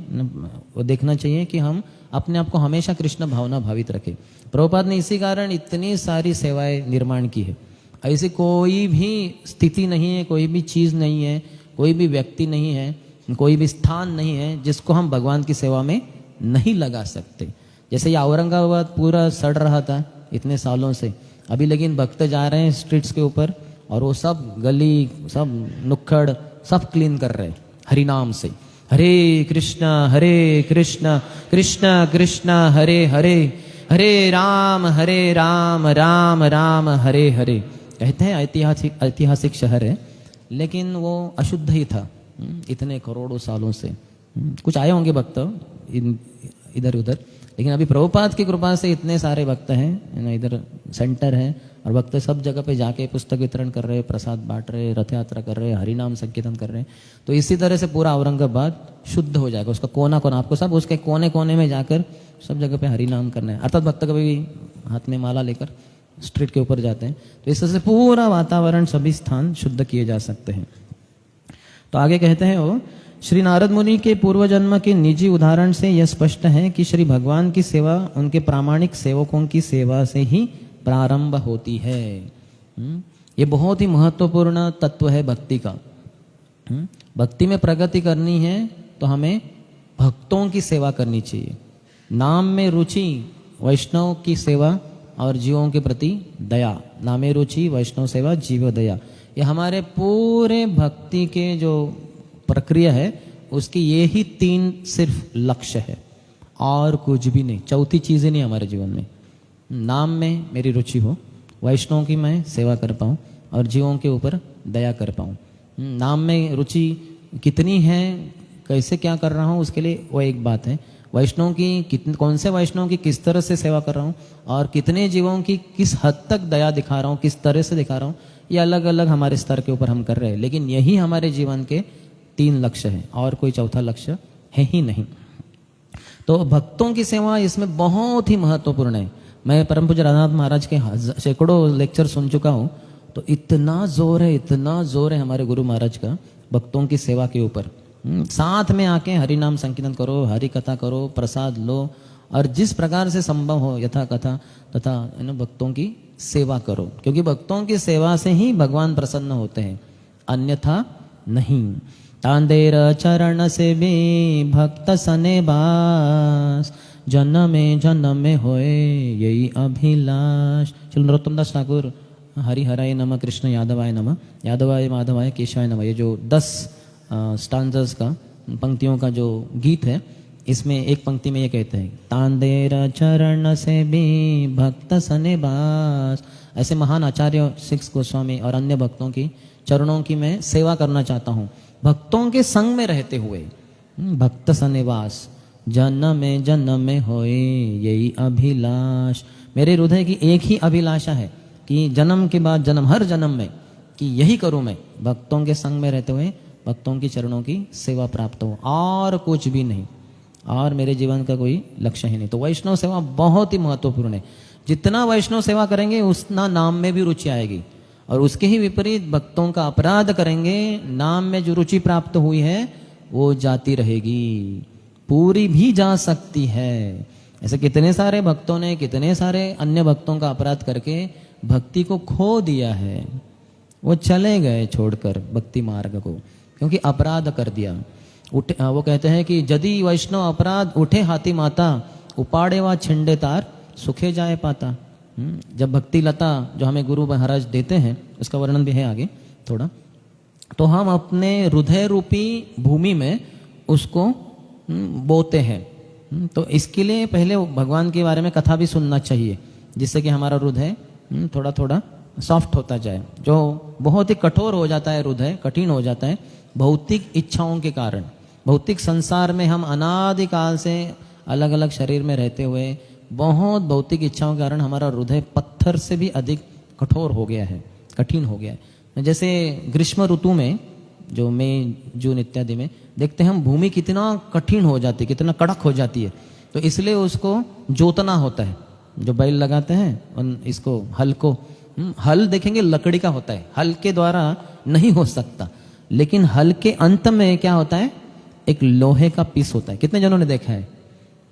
वो देखना चाहिए कि हम अपने आप को हमेशा कृष्ण भावना भावित रखें। प्रभुपाद ने इसी कारण इतनी सारी सेवाएं निर्माण की है। ऐसी कोई भी स्थिति नहीं है, कोई भी चीज़ नहीं है, कोई भी व्यक्ति नहीं है, कोई भी स्थान नहीं है जिसको हम भगवान की सेवा में नहीं लगा सकते। जैसे ये औरंगाबाद पूरा सड़ रहा था इतने सालों से, अभी लेकिन भक्त जा रहे हैं स्ट्रीट्स के ऊपर और वो सब गली, सब नुक्कड़ सब क्लीन कर रहे हैं हरिनाम से। हरे कृष्णा कृष्ण कृष्ण हरे हरे, हरे राम राम राम हरे हरे। कहते हैं ऐतिहासिक शहर है, लेकिन वो अशुद्ध ही था इतने करोड़ों सालों से। कुछ आए होंगे भक्त इधर उधर, लेकिन अभी प्रभुपाद की कृपा से इतने सारे भक्त हैं, इधर सेंटर है और भक्त सब जगह पे जाके पुस्तक वितरण कर रहे, प्रसाद बांट रहे, रथ यात्रा कर रहे, हरिनाम संकीर्तन कर रहे। तो इसी तरह से पूरा औरंगाबाद शुद्ध हो जाएगा, उसका कोना कोना, आपको सब उसके कोने कोने में जाकर सब जगह पे हरिनाम करना है। अर्थात भक्त कभी हाथ में माला लेकर स्ट्रीट के ऊपर जाते हैं, तो इस तरह से पूरा वातावरण सभी स्थान शुद्ध किए जा सकते हैं। तो आगे कहते हैं वो, श्री नारद मुनि के पूर्व जन्म के निजी उदाहरण से यह स्पष्ट है कि श्री भगवान की सेवा उनके प्रामाणिक सेवकों की सेवा से ही प्रारंभ होती है। ये बहुत ही महत्वपूर्ण तत्व है भक्ति का। भक्ति में प्रगति करनी है तो हमें भक्तों की सेवा करनी चाहिए। नाम में रुचि, वैष्णव की सेवा और जीवों के प्रति दया। नामे रुचि, वैष्णव सेवा, जीव दया, ये हमारे पूरे भक्ति के जो प्रक्रिया है उसकी ये ही 3 सिर्फ लक्ष्य है और कुछ भी नहीं। चौथी चीज़ें नहीं हमारे जीवन में। नाम में मेरी रुचि हो, वैष्णव की मैं सेवा कर पाऊँ और जीवों के ऊपर दया कर पाऊँ। नाम में रुचि कितनी है, कैसे क्या कर रहा हूँ, उसके लिए वो एक बात है। वैष्णव की कौन से वैष्णव की किस तरह से सेवा कर रहा हूँ और कितने जीवों की किस हद तक दया दिखा रहा हूँ, किस तरह से दिखा रहा हूँ, ये अलग अलग हमारे स्तर के ऊपर हम कर रहे हैं। लेकिन यही हमारे जीवन के 3 लक्ष्य हैं और कोई चौथा लक्ष्य है ही नहीं। तो भक्तों की सेवा इसमें बहुत ही महत्वपूर्ण है। मैं परम पूज्य राधानाथ महाराज के सैकड़ों लेक्चर सुन चुका हूँ, तो इतना जोर है हमारे गुरु महाराज का भक्तों की सेवा के ऊपर। साथ में आके हरि नाम संकीर्तन करो, हरि कथा करो, प्रसाद लो और जिस प्रकार से संभव हो यथा कथा तथा भक्तों की सेवा करो, क्योंकि भक्तों की सेवा से ही भगवान प्रसन्न होते हैं, अन्यथा नहीं। तांदेर चरण से भी भक्त सने बास, जन्म में होए यही अभिलाष। श्री नरोत्तम दास ठाकुर हरि हराय नमः, कृष्ण यादवाय नमः, यादवाय माधवाय केशवाय नमः, ये जो 10 स्टांजर्स का पंक्तियों का जो गीत है, इसमें एक पंक्ति में ये कहते हैं, तांदेर चरण से भी भक्त सने बास। ऐसे महान आचार्य सिक्स गोस्वामी और अन्य भक्तों की चरणों की मैं सेवा करना चाहता हूँ, भक्तों के संग में रहते हुए। भक्त सनेवास, जन्म में होए यही अभिलाष। मेरे हृदय की एक ही अभिलाषा है कि जन्म के बाद जन्म, हर जन्म में, कि यही करूँ मैं, भक्तों के संग में रहते हुए भक्तों की चरणों की सेवा प्राप्त हो, और कुछ भी नहीं, और मेरे जीवन का कोई लक्ष्य ही नहीं। तो वैष्णव सेवा बहुत ही महत्वपूर्ण है। जितना वैष्णव सेवा करेंगे उतना नाम में भी रुचि आएगी, और उसके ही विपरीत भक्तों का अपराध करेंगे, नाम में जो रुचि प्राप्त हुई है वो जाती रहेगी, पूरी भी जा सकती है। ऐसे कितने सारे भक्तों ने कितने सारे अन्य भक्तों का अपराध करके भक्ति को खो दिया है, वो चले गए छोड़कर भक्ति मार्ग को, क्योंकि अपराध कर दिया। वो कहते हैं कि यदि वैष्णव अपराध उठे हाथी माता, उपाड़े व छिंडे तार, सुखे जाए पाता। जब भक्ति लता जो हमें गुरु महाराज देते हैं, उसका वर्णन भी है आगे थोड़ा, तो हम अपने हृदय रूपी भूमि में उसको बोते हैं, तो इसके लिए पहले भगवान के बारे में कथा भी सुनना चाहिए, जिससे कि हमारा हृदय थोड़ा थोड़ा सॉफ्ट होता जाए। जो बहुत ही कठोर हो जाता है हृदय, कठिन हो जाता है भौतिक इच्छाओं के कारण। भौतिक संसार में हम अनादिकाल से अलग अलग शरीर में रहते हुए बहुत भौतिक इच्छाओं के कारण हमारा हृदय पत्थर से भी अधिक कठोर हो गया है, कठिन हो गया है। जैसे ग्रीष्म ऋतु में, जो मई जून इत्यादि में देखते हैं हम, भूमि कितना कठिन हो जाती है, कितना कड़क हो जाती है। तो इसलिए उसको जोतना होता है, जो बैल लगाते हैं उन इसको हल को, हल देखेंगे लकड़ी का होता है, हल के द्वारा नहीं हो सकता। लेकिन हल के अंत में क्या होता है, एक लोहे का पीस होता है। कितने जनों ने देखा है?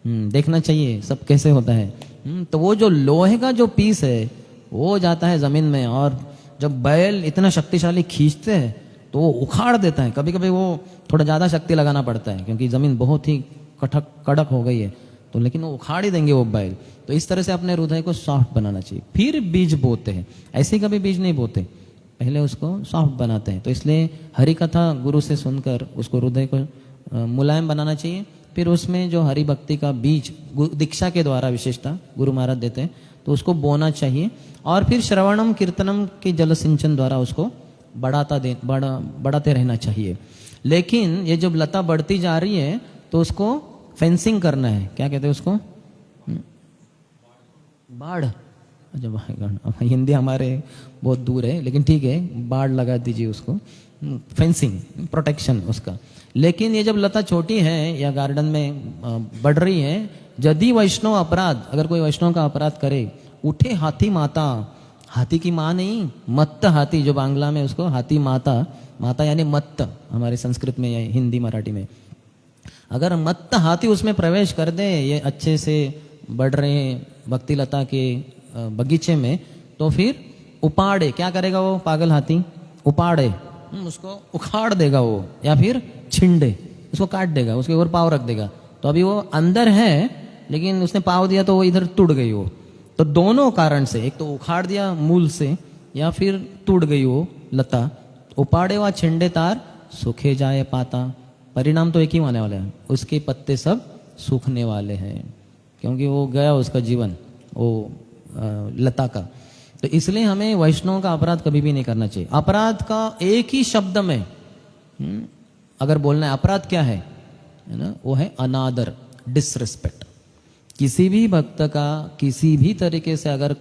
देखना चाहिए सब कैसे होता है। तो वो जो लोहे का जो पीस है वो जाता है जमीन में, और जब बैल इतना शक्तिशाली खींचते हैं तो वो उखाड़ देता है। कभी कभी वो थोड़ा ज्यादा शक्ति लगाना पड़ता है क्योंकि जमीन बहुत ही कड़क हो गई है, तो लेकिन वो उखाड़ ही देंगे वो बैल। तो इस तरह से अपने हृदय को सॉफ्ट बनाना चाहिए, फिर बीज बोते हैं। ऐसे कभी बीज नहीं बोते, पहले उसको सॉफ्ट बनाते हैं। तो इसलिए हरि कथा गुरु से सुनकर उसको हृदय को मुलायम बनाना चाहिए। फिर उसमें जो हरि भक्ति का बीज दीक्षा के द्वारा विशेषता गुरु महाराज देते हैं, तो उसको बोना चाहिए। और फिर श्रवणम कीर्तनम के जल सिंचन द्वारा उसको बढ़ाते रहना चाहिए। लेकिन ये जब लता बढ़ती जा रही है तो उसको फेंसिंग करना है। क्या कहते हैं उसको? बाढ़। अच्छा, हिंदी हमारे बहुत दूर है, लेकिन ठीक है, बाढ़ लगा दीजिए उसको, फेंसिंग, प्रोटेक्शन उसका। लेकिन ये जब लता छोटी है या गार्डन में बढ़ रही है, यदि वैष्णव अपराध, अगर कोई वैष्णव का अपराध करे, उठे हाथी माता, हाथी की माँ नहीं, मत्त हाथी, जो बांग्ला में उसको हाथी माता, माता यानी मत्त हमारे संस्कृत में या हिंदी मराठी में, अगर मत्त हाथी उसमें प्रवेश कर दे, ये अच्छे से बढ़ रहे हैं भक्ति लता के बगीचे में, तो फिर उपाड़े, क्या करेगा वो पागल हाथी? उपाड़े, उसको उखाड़ देगा वो, या फिर छिंडे, उसको काट देगा, उसके ऊपर पाव रख देगा। तो अभी वो अंदर है लेकिन उसने पाव दिया तो वो इधर टूट गई वो। तो दोनों कारण से, एक तो उखाड़ दिया मूल से, या फिर टूट गई वो लता। उपाड़े व छिंडे तार सूखे जाए पाता, परिणाम तो एक ही होने वाला है, उसके पत्ते सब सूखने वाले हैं, क्योंकि वो गया उसका जीवन वो लता का। तो इसलिए हमें वैष्णव का अपराध कभी भी नहीं करना चाहिए। अपराध का एक ही शब्द में अगर बोलना है, अपराध क्या है ना, वो है अनादर, डिसरिस्पेक्ट। किसी भी भक्त का किसी भी तरीके से अगर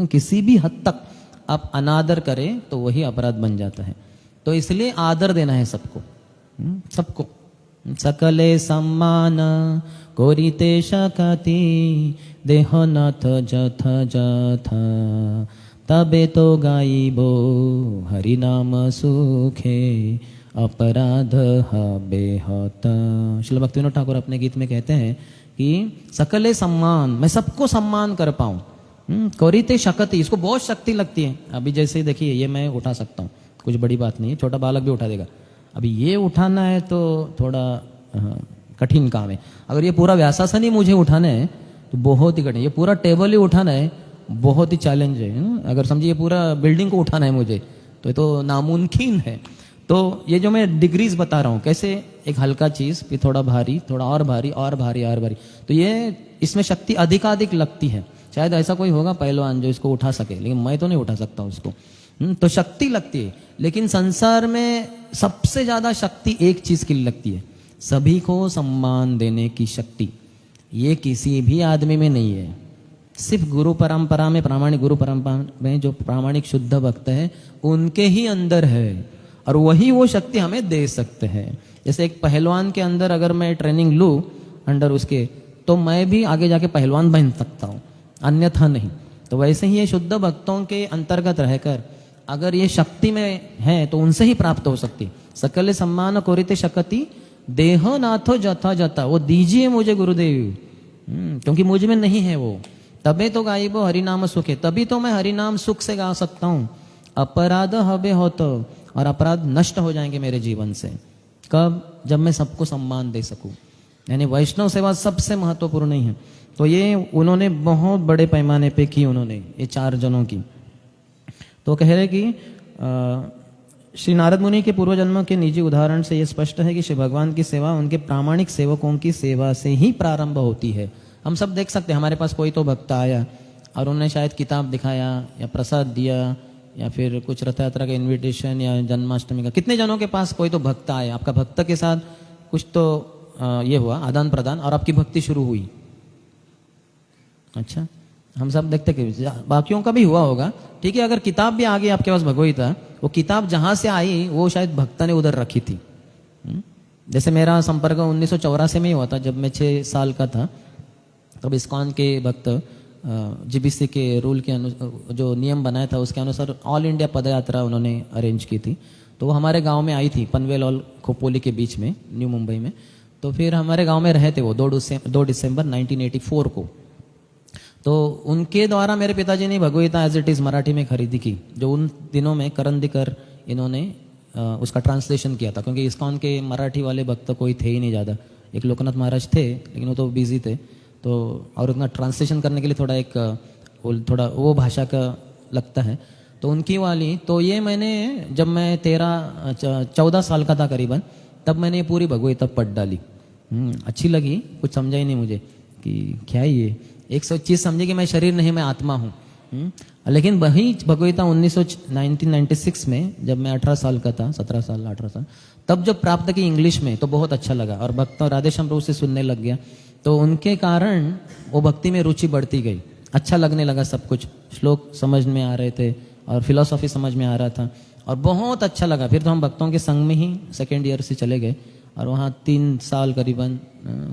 किसी भी हद तक आप अनादर करें तो वही अपराध बन जाता है। तो इसलिए आदर देना है सबको, सबको। सकले सम्मान कोरिते शकति, देहनाथ जथ जथ, तबे तो गाइबो हरि नाम सुखे, अपराध हबे होता। श्रील भक्तिविनोद ठाकुर अपने गीत में कहते हैं कि सकले सम्मान, मैं सबको सम्मान कर पाऊं। कोरिते शक्ति, इसको बहुत शक्ति लगती है। अभी जैसे देखिए, ये मैं उठा सकता हूँ, कुछ बड़ी बात नहीं है, छोटा बालक भी उठा देगा। अभी ये उठाना है तो थोड़ा कठिन काम है। अगर ये पूरा व्यासासन ही मुझे उठाना है तो बहुत ही कठिन। ये पूरा टेबल ही उठाना है, बहुत ही चैलेंज है। अगर समझिए ये पूरा बिल्डिंग को उठाना है मुझे, तो ये तो नामुमकिन है। तो ये जो मैं डिग्रीज बता रहा हूँ, कैसे एक हल्का चीज, फिर थोड़ा भारी, थोड़ा और भारी, और भारी, और भारी, तो ये इसमें शक्ति अधिकाधिक लगती है। शायद ऐसा कोई होगा पहलवान जो इसको उठा सके, लेकिन मैं तो नहीं उठा सकता उसको। तो शक्ति लगती है। लेकिन संसार में सबसे ज्यादा शक्ति एक चीज की लगती है, सभी को सम्मान देने की शक्ति। ये किसी भी आदमी में नहीं है, सिर्फ गुरु परंपरा में, प्रामाणिक गुरु परंपरा में जो प्रामाणिक शुद्ध भक्त है उनके ही अंदर है, और वही वो शक्ति हमें दे सकते हैं। जैसे एक पहलवान के अंदर अगर मैं ट्रेनिंग लूँ अंडर उसके, तो मैं भी आगे जाके पहलवान बन सकता हूँ, अन्यथा नहीं। तो वैसे ही ये शुद्ध भक्तों के अंतर्गत रहकर अगर ये शक्ति में है तो उनसे ही प्राप्त हो सकती। सकल सम्मान कोरिते शकति, देह नाथो जथा जथा, वो दीजिए मुझे गुरुदेव, क्योंकि मुझ में नहीं है वो। तबे तो गाइबो हरिनाम सुखे, तभी तो मैं हरिनाम सुख से गा सकता हूँ। अपराध हबे हो तो, और अपराध नष्ट हो जाएंगे मेरे जीवन से। कब? जब मैं सबको सम्मान दे सकूं। यानी वैष्णव सेवा सबसे महत्वपूर्ण नहीं है। तो ये उन्होंने बहुत बड़े पैमाने पे की, उन्होंने ये 4 जनों की। तो कह रहे कि श्री नारद मुनि के पूर्व जन्मों के निजी उदाहरण से यह स्पष्ट है कि श्री भगवान की सेवा उनके प्रामाणिक सेवकों की सेवा से ही प्रारंभ होती है। हम सब देख सकते हैं, हमारे पास कोई तो भक्त आया और उन्होंने शायद किताब दिखाया या प्रसाद दिया या फिर कुछ रथ यात्रा का इन्विटेशन या जन्माष्टमी का, कितने जनों के पास कोई तो भक्त आया, आपका भक्त के साथ कुछ तो ये हुआ आदान प्रदान और आपकी भक्ति शुरू हुई। अच्छा, हम सब देखते कि बाकियों का भी हुआ होगा, ठीक है। अगर किताब भी आ गई आपके पास भगवगीता, वो किताब जहां से आई वो शायद भक्त ने उधर रखी थी। जैसे मेरा संपर्क 1984 में ही हुआ था, जब मैं 6 साल का था। तब इस्कॉन के भक्त जीबीसी के रूल के जो नियम बनाया था उसके अनुसार ऑल इंडिया पद यात्रा उन्होंने अरेंज की थी। तो वो हमारे गांव में आई थी, पनवेल और खोपोली के बीच में, न्यू मुंबई में। तो फिर हमारे गांव में रहे थे वो 2 दिसंबर 1984 को। तो उनके द्वारा मेरे पिताजी ने भगवगीता एज इट इज़ मराठी में खरीदी की, जो उन दिनों में करंदीकर इन्होंने उसका ट्रांसलेशन किया था, क्योंकि इस्कॉन के मराठी वाले भक्त कोई थे ही नहीं ज़्यादा। एक लोकनाथ महाराज थे लेकिन वो तो बिजी थे, तो और उतना ट्रांसलेशन करने के लिए थोड़ा वो भाषा का लगता है, तो उनकी वाली। तो ये मैंने जब मैं 14 साल का था करीबन, तब मैंने ये पूरी भगवगीता पढ़ डाली। अच्छी लगी, कुछ समझा ही नहीं मुझे कि क्या है ये। एक चीज समझी कि मैं शरीर नहीं, मैं आत्मा हूँ। लेकिन वही भगवगीता 1996 में जब मैं 18 साल का था, 17 साल 18 साल, तब जब प्राप्त की इंग्लिश में, तो बहुत अच्छा लगा और भक्तों राधेश्याम प्रभु से सुनने लग गया। तो उनके कारण वो भक्ति में रुचि बढ़ती गई, अच्छा लगने लगा सब कुछ। श्लोक समझ में आ रहे थे और फिलॉसफी समझ में आ रहा था और बहुत अच्छा लगा। फिर तो हम भक्तों के संग में ही सेकेंड ईयर से चले गए और वहाँ 3 साल करीबन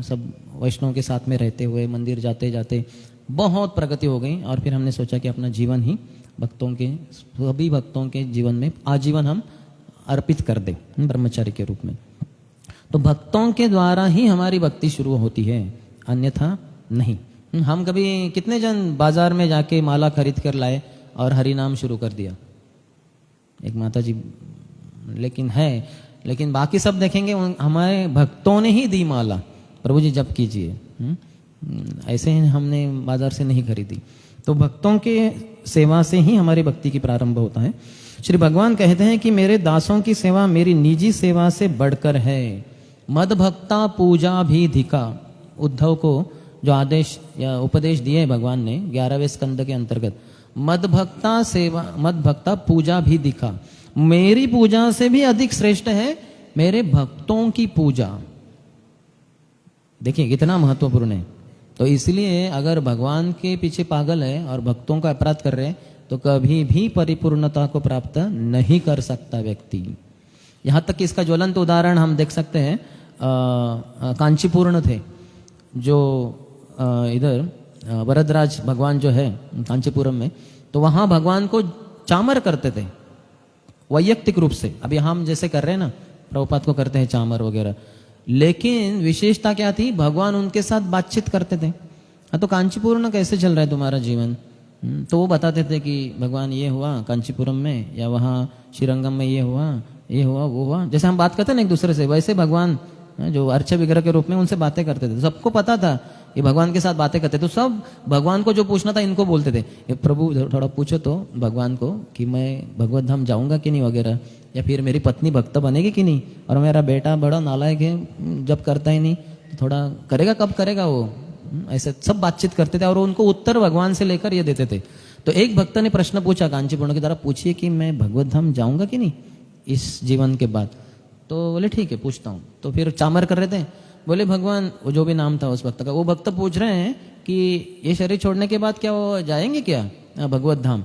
सब वैष्णव के साथ में रहते हुए मंदिर जाते जाते बहुत प्रगति हो गई। और फिर हमने सोचा कि अपना जीवन ही भक्तों के, सभी भक्तों के जीवन में आजीवन हम अर्पित कर दें ब्रह्मचारी के रूप में। तो भक्तों के द्वारा ही हमारी भक्ति शुरू होती है, अन्यथा नहीं। हम कभी कितने जन बाजार में जाके माला खरीद कर लाए और हरि नाम शुरू कर दिया, एक माता जी, लेकिन बाकी सब देखेंगे हमारे भक्तों ने ही दी माला, प्रभु जी जप कीजिए। ऐसे ही हमने बाजार से नहीं खरीदी। तो भक्तों के सेवा से ही हमारी भक्ति की प्रारंभ होता है। श्री भगवान कहते हैं कि मेरे दासों की सेवा मेरी निजी सेवा से बढ़कर है। मद भक्ता पूजा भी धिका, उद्धव को जो आदेश या उपदेश दिए भगवान ने 11वें स्कंद के अंतर्गत, मद भक्ता पूजा भी दिखा, मेरी पूजा से भी अधिक श्रेष्ठ है मेरे भक्तों की पूजा। देखिए कितना महत्वपूर्ण है। तो इसलिए अगर भगवान के पीछे पागल है और भक्तों का अपराध कर रहे हैं तो कभी भी परिपूर्णता को प्राप्त नहीं कर सकता व्यक्ति। यहाँ तक कि इसका ज्वलंत उदाहरण हम देख सकते हैं, कांचीपुरण थे जो इधर वरदराज भगवान जो है कांचीपुरम में, तो वहाँ भगवान को चामर करते थे वैयक्तिक रूप से। अभी हम जैसे कर रहे हैं ना, प्रभुपाद को करते हैं चामर वगैरह, लेकिन विशेषता क्या थी, भगवान उनके साथ बातचीत करते थे। हाँ, तो कांचीपुरम कैसे चल रहा है तुम्हारा जीवन, तो वो बताते थे कि भगवान ये हुआ कांचीपुरम में, या वहाँ श्रीरंगम में ये हुआ वो हुआ। जैसे हम बात करते हैं ना एक दूसरे से, वैसे भगवान जो अर्च विग्रह के रूप में उनसे बातें करते थे। सबको पता था ये भगवान के साथ बातें करते, तो सब भगवान को जो पूछना था इनको बोलते थे, ये प्रभु थोड़ा पूछो तो भगवान को कि मैं भगवत धाम जाऊंगा कि नहीं वगैरह, या फिर मेरी पत्नी भक्त बनेगी कि नहीं, और मेरा बेटा बड़ा नालायक है जब करता ही नहीं, तो थोड़ा करेगा, कब करेगा वो। ऐसे सब बातचीत करते थे और उनको उत्तर भगवान से लेकर ये देते थे। तो एक भक्त ने प्रश्न पूछा कांचीपुरम की तरह, पूछिए कि मैं भगवत धाम जाऊंगा कि नहीं इस जीवन के बाद। तो बोले ठीक है पूछता हूँ। तो फिर चामर कर रहे थे, बोले भगवान, वो जो भी नाम था उस भक्त का, वो भक्त पूछ रहे हैं कि ये शरीर छोड़ने के बाद क्या वो जाएंगे क्या भगवत धाम।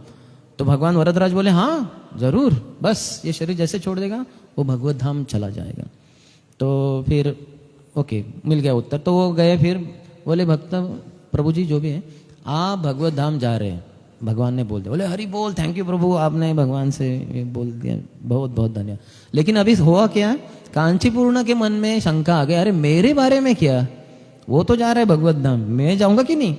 तो भगवान वरदराज बोले हाँ जरूर, बस ये शरीर जैसे छोड़ देगा वो भगवत धाम चला जाएगा। तो फिर ओके मिल गया उत्तर। तो वो गए, फिर बोले भक्त प्रभु जी जो भी है आप भगवत धाम जा रहे हैं। भगवान ने बोल दिया, बोले हरि बोल, थैंक यू प्रभु, आपने भगवान से ये बोल दिया, बहुत बहुत धन्यवाद। लेकिन अभी हुआ क्या, कांचीपुरम के मन में शंका आ गई, अरे मेरे बारे में क्या, वो तो जा रहा है भगवत धाम, मैं जाऊंगा कि नहीं।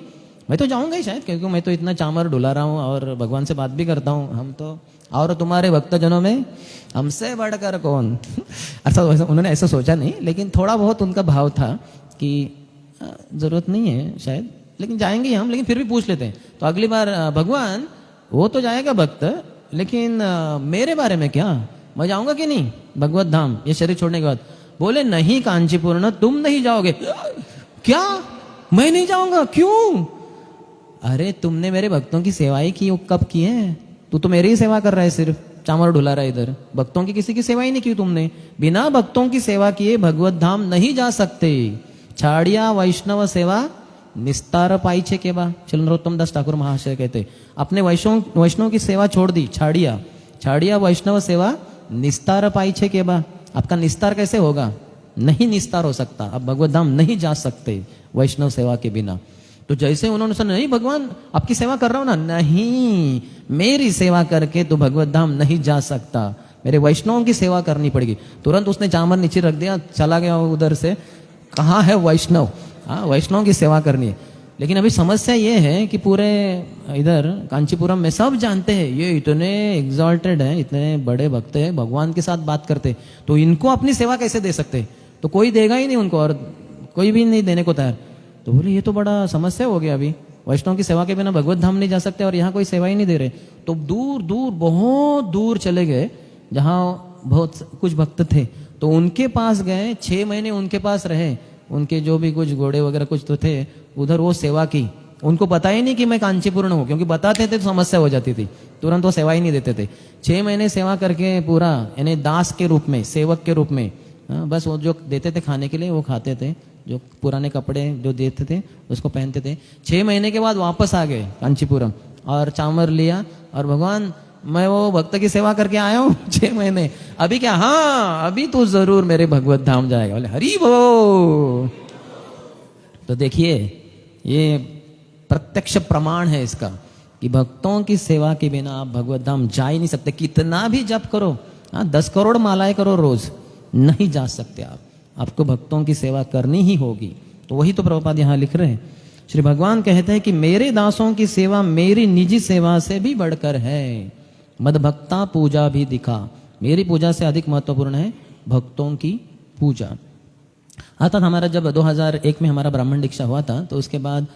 मैं तो जाऊंगा ही शायद, क्योंकि मैं तो इतना चामर डुला रहा हूँ और भगवान से बात भी करता हूँ, हम तो, और तुम्हारे भक्तजनों में हमसे बढ़कर कौन। अर्थात उन्होंने ऐसा सोचा नहीं, लेकिन थोड़ा बहुत उनका भाव था कि जरूरत नहीं है शायद, लेकिन जाएंगे हम, लेकिन फिर भी पूछ लेते हैं। तो अगली बार भगवान वो तो जाएगा भक्त, लेकिन मेरे बारे में क्या, मैं जाऊंगा कि नहीं भगवत धाम ये शरीर छोड़ने के बाद? बोले नहीं कांचीपुरम तुम नहीं जाओगे। क्या मैं नहीं जाऊंगा, क्यों? अरे तुमने मेरे भक्तों की सेवाएं की, वो कब की है? तू तो मेरी ही सेवा कर रहा है, सिर्फ चामर ढुला रहा है इधर, भक्तों की किसी की सेवा ही नहीं की तुमने। बिना भक्तों की सेवा किए भगवत धाम नहीं जा सकते। छाड़िया वैष्णव सेवा निस्तार पाइछे के बा, चल नरोत्तम दास ठाकुर महाशय कहते, अपने वैष्णव की सेवा छोड़ दी, छाड़िया वैष्णव सेवा निस्तार पाइछे के बा। आपका निस्तार कैसे होगा? नहीं निस्तार हो सकता, आप भगवत धाम नहीं जा सकते वैष्णव सेवा के बिना। तो जैसे उन्होंने सुना, नहीं भगवान आपकी सेवा कर रहा हूं ना, नहीं मेरी सेवा करके तो भगवत धाम नहीं जा सकता, मेरे वैष्णवों की सेवा करनी पड़ेगी। तुरंत उसने चामर नीचे रख दिया, चला गया उधर से, कहाँ है वैष्णव? हाँ वैष्णव की सेवा करनी है। लेकिन अभी समस्या ये है कि पूरे इधर कांचीपुरम में सब जानते हैं ये इतने एग्जॉल्टेड हैं, इतने बड़े भक्त हैं, भगवान के साथ बात करते, तो इनको अपनी सेवा कैसे दे सकते? तो कोई देगा ही नहीं उनको, और कोई भी नहीं देने को तैयार। तो बोले ये तो बड़ा समस्या हो गया, अभी वैष्णव की सेवा के बिना भगवत धाम नहीं जा सकते और यहाँ कोई सेवा ही नहीं दे रहे। तो दूर दूर बहुत दूर चले गए, जहाँ बहुत कुछ भक्त थे, तो उनके पास गए, 6 महीने उनके पास रहे, उनके जो भी कुछ घोड़े वगैरह कुछ तो थे उधर, वो सेवा की। उनको पता ही नहीं कि मैं कांचीपुरम हूँ, क्योंकि बताते थे तो समस्या हो जाती थी, तुरंत वो सेवा ही नहीं देते थे। 6 महीने सेवा करके पूरा, यानी दास के रूप में, सेवक के रूप में, बस वो जो देते थे खाने के लिए वो खाते थे, जो पुराने कपड़े जो देते थे उसको पहनते थे। 6 महीने के बाद वापस आ गए कांचीपुरम और चामर लिया, और भगवान मैं वो भक्त की सेवा करके आया हूँ 6 महीने, अभी क्या? हाँ अभी तो जरूर मेरे भगवत धाम जाएगा। बोले हरि बोल। तो देखिए ये प्रत्यक्ष प्रमाण है इसका कि भक्तों की सेवा के बिना आप भगवत धाम जा ही नहीं सकते। कितना भी जप करो, 10 करोड़ मालाएं करो रोज, नहीं जा सकते आप, आपको भक्तों की सेवा करनी ही होगी। तो वही तो प्रभुपाद यहाँ लिख रहे हैं। श्री भगवान कहते हैं कि मेरे दासों की सेवा मेरी निजी सेवा से भी बढ़कर है, मद भक्ता पूजा भी दिखा, मेरी पूजा से अधिक महत्वपूर्ण है भक्तों की पूजा। अर्थात हमारा जब 2001 में हमारा ब्राह्मण दीक्षा हुआ था, तो उसके बाद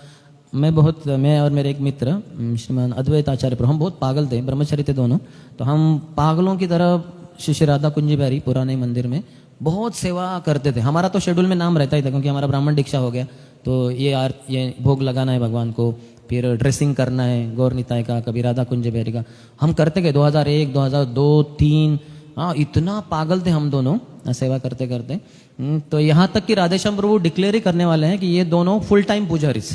मैं और मेरे एक मित्र श्रीमान अद्वैत आचार्य प्रभु, हम बहुत पागल थे, ब्रह्मचारी थे दोनों, तो हम पागलों की तरह श्री राधा कुंज बिहारी पुराने मंदिर में बहुत सेवा करते थे। हमारा तो शेड्यूल में नाम रहता ही था, क्योंकि हमारा ब्राह्मण दीक्षा हो गया, तो ये भोग लगाना है भगवान को, फिर ड्रेसिंग करना है गौर निताय का, कभी राधा कुंज बिहारी का, हम करते गए 2001, 2002, 2003। इतना पागल थे हम दोनों सेवा करते करते। तो यहाँ तक कि राधेश्याम प्रभु डिक्लेयर ही करने वाले हैं कि ये दोनों फुल टाइम पुजारीज,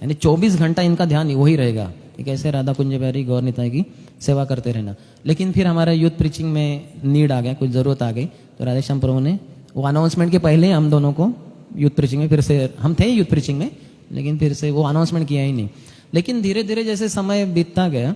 यानी 24 घंटा इनका ध्यान वही रहेगा कि कैसे राधा कुंज बिहारी गौर निताय की सेवा करते रहना। लेकिन फिर हमारा यूथ प्रीचिंग में नीड आ गया, कुछ जरूरत आ गई, तो राधेश्याम प्रभु ने वो अनाउंसमेंट के पहले हम दोनों को यूथ प्रीचिंग में, फिर से हम थे यूथ प्रीचिंग में, लेकिन फिर से वो अनाउंसमेंट किया ही नहीं। लेकिन धीरे धीरे जैसे समय बीतता गया,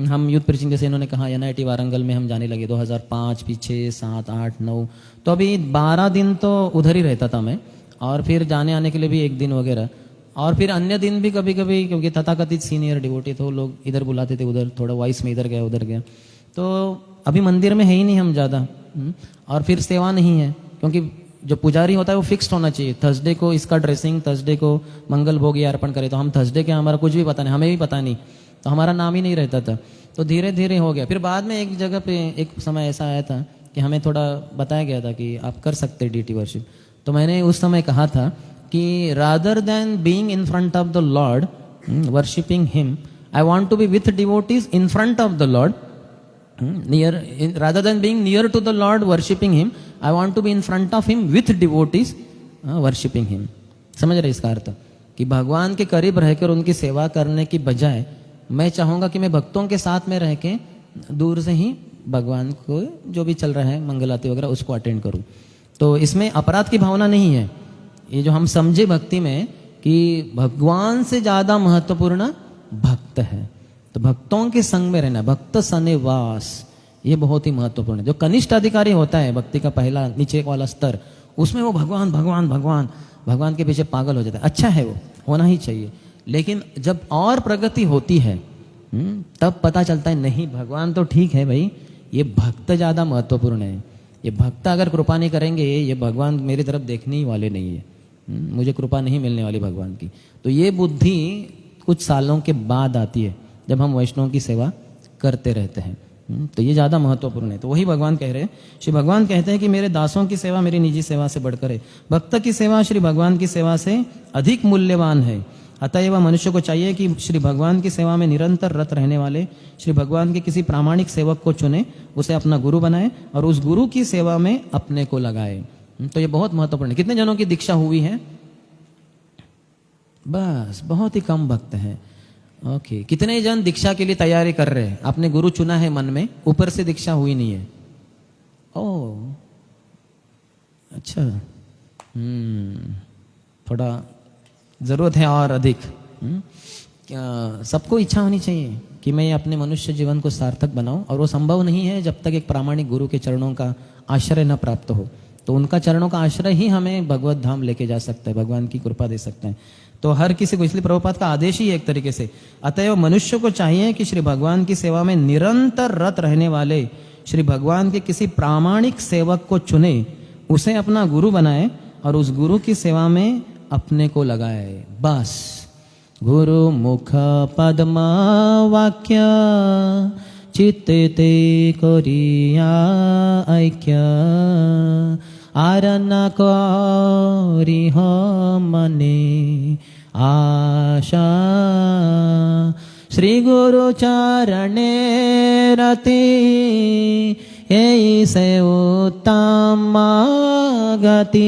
हम यूथ प्रीचिंग जैसे इन्होंने कहा NIT वारंगल में हम जाने लगे 2005, फिर 6, 7, 8, 9, तो अभी 12 दिन तो उधर ही रहता था मैं, और फिर जाने आने के लिए भी 1 दिन वगैरह, और फिर अन्य दिन भी कभी कभी, क्योंकि तथाकथित सीनियर डिवोटी तो लोग इधर बुलाते थे, उधर थोड़ा वॉइस में इधर गया उधर गया, तो अभी मंदिर में है ही नहीं हम ज़्यादा। और फिर सेवा नहीं है, क्योंकि जो पुजारी होता है वो फिक्स्ड होना चाहिए, थर्सडे को इसका ड्रेसिंग, थर्सडे को मंगल भोग ये अर्पण करे, तो हम थर्सडे के हमारा कुछ भी पता नहीं, हमें भी पता नहीं, तो हमारा नाम ही नहीं रहता था। तो धीरे धीरे हो गया। फिर बाद में एक जगह पे एक समय ऐसा आया था कि हमें थोड़ा बताया गया था कि आप कर सकते डीटी वर्शिप, तो मैंने उस समय कहा था कि rather than being in front of the lord worshipping him, I want to be with devotees in front of the lord, rather than being near to the Lord worshipping him, I want to be in front of him with devotees worshipping him। समझ रहे इसका अर्थ? कि भगवान के करीब रहकर उनकी सेवा करने की बजाय मैं चाहूंगा कि मैं भक्तों के साथ में रह के दूर से ही भगवान को जो भी चल रहा है मंगलाती वगैरह उसको अटेंड करूं। तो इसमें अपराध की भावना नहीं है, ये जो हम समझे भक्ति में कि भगवान से ज्यादा महत्वपूर्ण भक्त है, तो भक्तों के संग में रहना, भक्त सनेवास, ये बहुत ही महत्वपूर्ण है। जो कनिष्ठ अधिकारी होता है भक्ति का पहला नीचे वाला स्तर, उसमें वो भगवान भगवान भगवान भगवान के पीछे पागल हो जाता है। अच्छा है, वो होना ही चाहिए, लेकिन जब और प्रगति होती है तब पता चलता है नहीं भगवान तो ठीक है भाई, ये भक्त ज्यादा महत्वपूर्ण है। ये भक्त अगर कृपा नहीं करेंगे, ये भगवान मेरी तरफ देखने ही वाले नहीं है, मुझे कृपा नहीं मिलने वाली भगवान की। तो ये बुद्धि कुछ सालों के बाद आती है जब हम वैष्णव की सेवा करते रहते हैं। तो ये ज़्यादा महत्वपूर्ण है। तो वही भगवान कह रहे हैं, श्री भगवान कहते हैं कि मेरे दासों की सेवा मेरी निजी सेवा से बढ़कर है, भक्त की सेवा श्री भगवान की सेवा से अधिक मूल्यवान है। अतएव मनुष्य को चाहिए कि श्री भगवान की सेवा में निरंतर रत रहने वाले श्री भगवान के किसी प्रामाणिक सेवक को चुने, उसे अपना गुरु बनाए और उस गुरु की सेवा में अपने को लगाए। तो ये बहुत महत्वपूर्ण है। कितने जनों की दीक्षा हुई है? बस बहुत ही कम भक्त हैं। ओके, कितने जन दीक्षा के लिए तैयारी कर रहे हैं? आपने गुरु चुना है मन में, ऊपर से दीक्षा हुई नहीं है। ओ अच्छा, थोड़ा जरूरत है और अधिक। सबको इच्छा होनी चाहिए कि मैं अपने मनुष्य जीवन को सार्थक बनाऊं, और वो संभव नहीं है जब तक एक प्रामाणिक गुरु के चरणों का आश्रय न प्राप्त हो। तो उनका चरणों का आश्रय ही हमें भगवत धाम लेके जा सकता है, भगवान की कृपा दे सकते हैं। तो हर किसी को, इसलिए प्रभुपाद का आदेश ही है एक तरीके से, अतएव मनुष्य को चाहिए कि श्री भगवान की सेवा में निरंतर रत रहने वाले श्री भगवान के किसी प्रामाणिक सेवक को चुने, उसे अपना गुरु बनाए और उस गुरु की सेवा में अपने को लगाए। बस गुरु मुख पद्मा वाक्य चित्ते ते करिया ऐक्य आरना करिह मने आशा श्री गुरु चरणे रति ऐसे उत्तम गति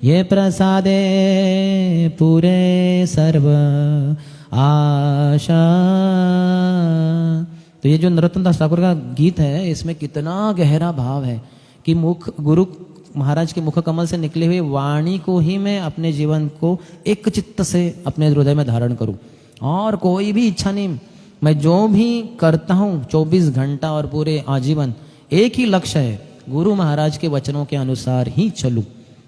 ये प्रसादे पूरे सर्व आशा। तो ये जो नरोत्तम दास ठाकुर का गीत है, इसमें कितना गहरा भाव है कि गुरु महाराज के मुख कमल से निकले हुए वाणी को ही मैं अपने जीवन को एक चित्त से अपने हृदय में धारण करूं, और कोई भी इच्छा नहीं। मैं जो भी करता हूं 24 घंटा और पूरे आजीवन एक ही लक्ष्य है, गुरु महाराज के वचनों के अनुसार ही चलूं।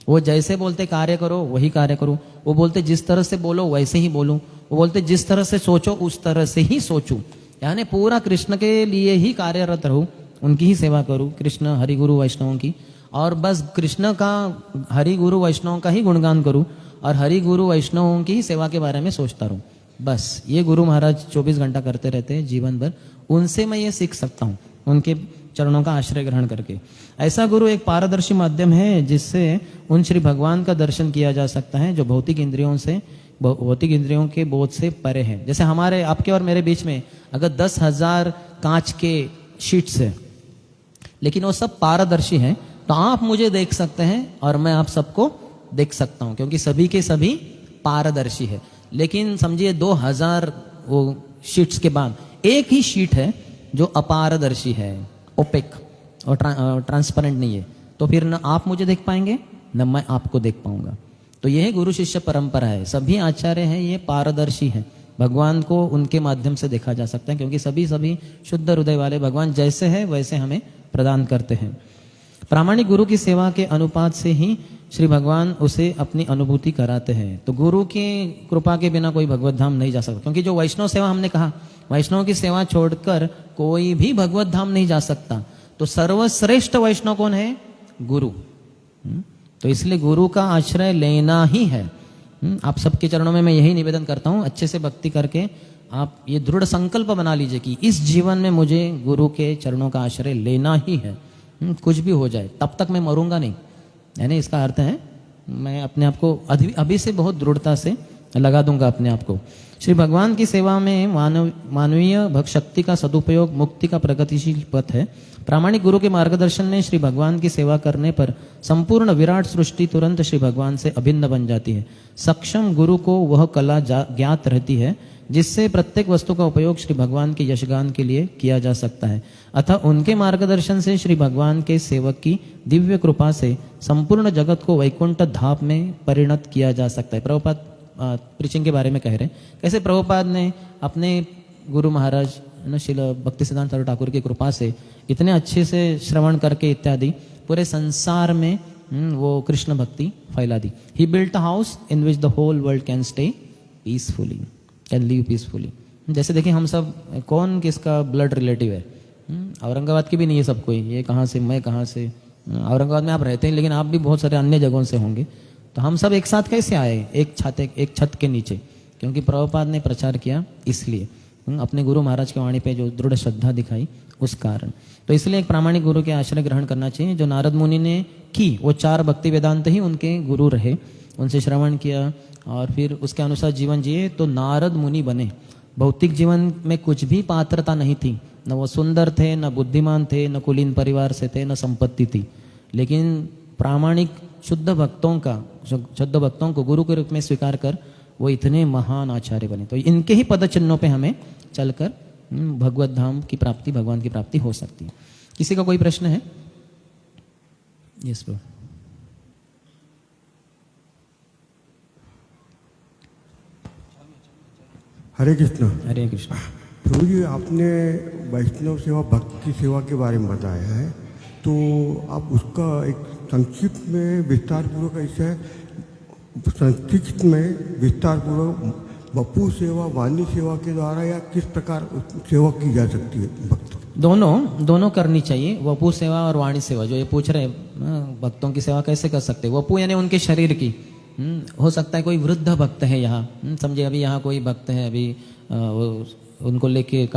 वो जैसे बोलते कार्य करो वही कार्य करूं, वो बोलते जिस तरह से बोलो वैसे ही बोलूं, वो बोलते जिस तरह से सोचो उस तरह से ही सोचूं। यानी पूरा कृष्ण के लिए ही कार्यरत रहूं, उनकी ही सेवा करूं, कृष्ण हरि गुरु वैष्णवों की, और बस कृष्ण का हरि गुरु वैष्णवों का ही गुणगान करूं और हरि गुरु वैष्णवों की ही सेवा के बारे में सोचता रहूं। बस ये गुरु महाराज 24 घंटा करते रहते हैं जीवन भर, उनसे मैं ये सीख सकता हूँ, उनके चरणों का आश्रय ग्रहण करके। ऐसा गुरु एक पारदर्शी माध्यम है जिससे उन श्री भगवान का दर्शन किया जा सकता है जो भौतिक इंद्रियों के बोझ से परे है। जैसे हमारे आपके और मेरे बीच में अगर 10,000 कांच के शीट्स है, लेकिन वो सब पारदर्शी हैं, तो आप मुझे देख सकते हैं और मैं आप सबको देख सकता हूं, क्योंकि सभी के सभी पारदर्शी है। लेकिन समझिए 2000 वो शीट्स के बाद एक ही शीट है जो अपारदर्शी है, ओपेक और ट्रांसपेरेंट नहीं है, तो फिर न आप मुझे देख पाएंगे न मैं आपको देख पाऊंगा। तो यह गुरु शिष्य परंपरा है। सभी आचार्य हैं ये पारदर्शी हैं, भगवान को उनके माध्यम से देखा जा सकता है, क्योंकि सभी शुद्ध हृदय वाले भगवान जैसे है वैसे हमें प्रदान करते हैं। प्रामाणिक गुरु की सेवा के अनुपात से ही श्री भगवान उसे अपनी अनुभूति कराते हैं। तो गुरु की कृपा के बिना कोई भगवत धाम नहीं जा सकता, क्योंकि जो वैष्णव सेवा हमने कहा, वैष्णव की सेवा छोड़कर कोई भी भगवत धाम नहीं जा सकता। तो सर्वश्रेष्ठ वैष्णव कौन है? गुरु। तो इसलिए गुरु का आश्रय लेना ही है। आप सबके चरणों में मैं यही निवेदन करता हूँ, अच्छे से भक्ति करके आप ये दृढ़ संकल्प बना लीजिए कि इस जीवन में मुझे गुरु के चरणों का आश्रय लेना ही है, कुछ भी हो जाए तब तक मैं मरूंगा नहीं। यानी इसका अर्थ है मैं अपने आप को अभी से बहुत दृढ़ता से लगा दूंगा अपने आप को। श्री भगवान की सेवा में मानवीय भक्त शक्ति का सदुपयोग मुक्ति का प्रगतिशील पथ है। प्रामाणिक गुरु के मार्गदर्शन में श्री भगवान की सेवा करने पर संपूर्ण विराट सृष्टि तुरंत श्री भगवान से अभिन्न बन जाती है। सक्षम गुरु को वह कला ज्ञात रहती है जिससे प्रत्येक वस्तु का उपयोग श्री भगवान के यशगान के लिए किया जा सकता है। अतः उनके मार्गदर्शन से श्री भगवान के सेवक की दिव्य कृपा से संपूर्ण जगत को वैकुंठ धाम में परिणत किया जा सकता है। प्रभुपाद प्रीचिंग के बारे में कह रहे हैं, कैसे प्रभुपाद ने अपने गुरु महाराज श्रील भक्तिसिद्धांत सरस्वती ठाकुर की कृपा से इतने अच्छे से श्रवण करके इत्यादि पूरे संसार में वो कृष्ण भक्ति फैला दी। He built a house in which the whole world can stay peacefully, can live peacefully. जैसे देखिए हम सब कौन किसका ब्लड रिलेटिव है? औरंगाबाद की भी नहीं है सब कोई, ये कहाँ से मैं कहाँ से। औरंगाबाद में आप रहते हैं लेकिन आप भी बहुत सारे अन्य जगहों से होंगे। तो हम सब एक साथ कैसे आए एक छत के नीचे? क्योंकि प्रभुपाद ने प्रचार किया इसलिए। अपने गुरु महाराज की वाणी पे जो दृढ़ श्रद्धा दिखाई उस कारण। तो इसलिए एक प्रामाणिक गुरु के आश्रय ग्रहण करना चाहिए। जो नारद मुनि ने की वो 4 भक्ति वेदांत ही उनके गुरु रहे, उनसे श्रवण किया और फिर उसके अनुसार जीवन जिए तो नारद मुनि बने। भौतिक जीवन में कुछ भी पात्रता नहीं थी, न वो सुंदर थे, न बुद्धिमान थे, न कुलीन परिवार से थे, न संपत्ति थी, लेकिन प्रामाणिक शुद्ध भक्तों को गुरु के रूप में स्वीकार कर वो इतने महान आचार्य बने। तो इनके ही पद चिन्हों पे हमें चलकर भगवत धाम की प्राप्ति, भगवान की प्राप्ति हो सकती है। किसी का कोई प्रश्न है? Yes bro. हरे कृष्ण। हरे कृष्ण। प्रभु जी, आपने वैष्णव सेवा, भक्त की सेवा के बारे में बताया है, तो आप उसका एक संक्षिप्त में विस्तार पूर्वक वपू सेवा, वाणी सेवा के द्वारा या किस प्रकार सेवा की जा सकती है भक्त? दोनों करनी चाहिए, वपू सेवा और वाणी सेवा। जो ये पूछ रहे भक्तों की सेवा कैसे कर सकते हैं, वपू यानी उनके शरीर की। हो सकता है कोई वृद्ध भक्त है यहाँ, समझे अभी यहाँ कोई भक्त है, अभी उनको लेके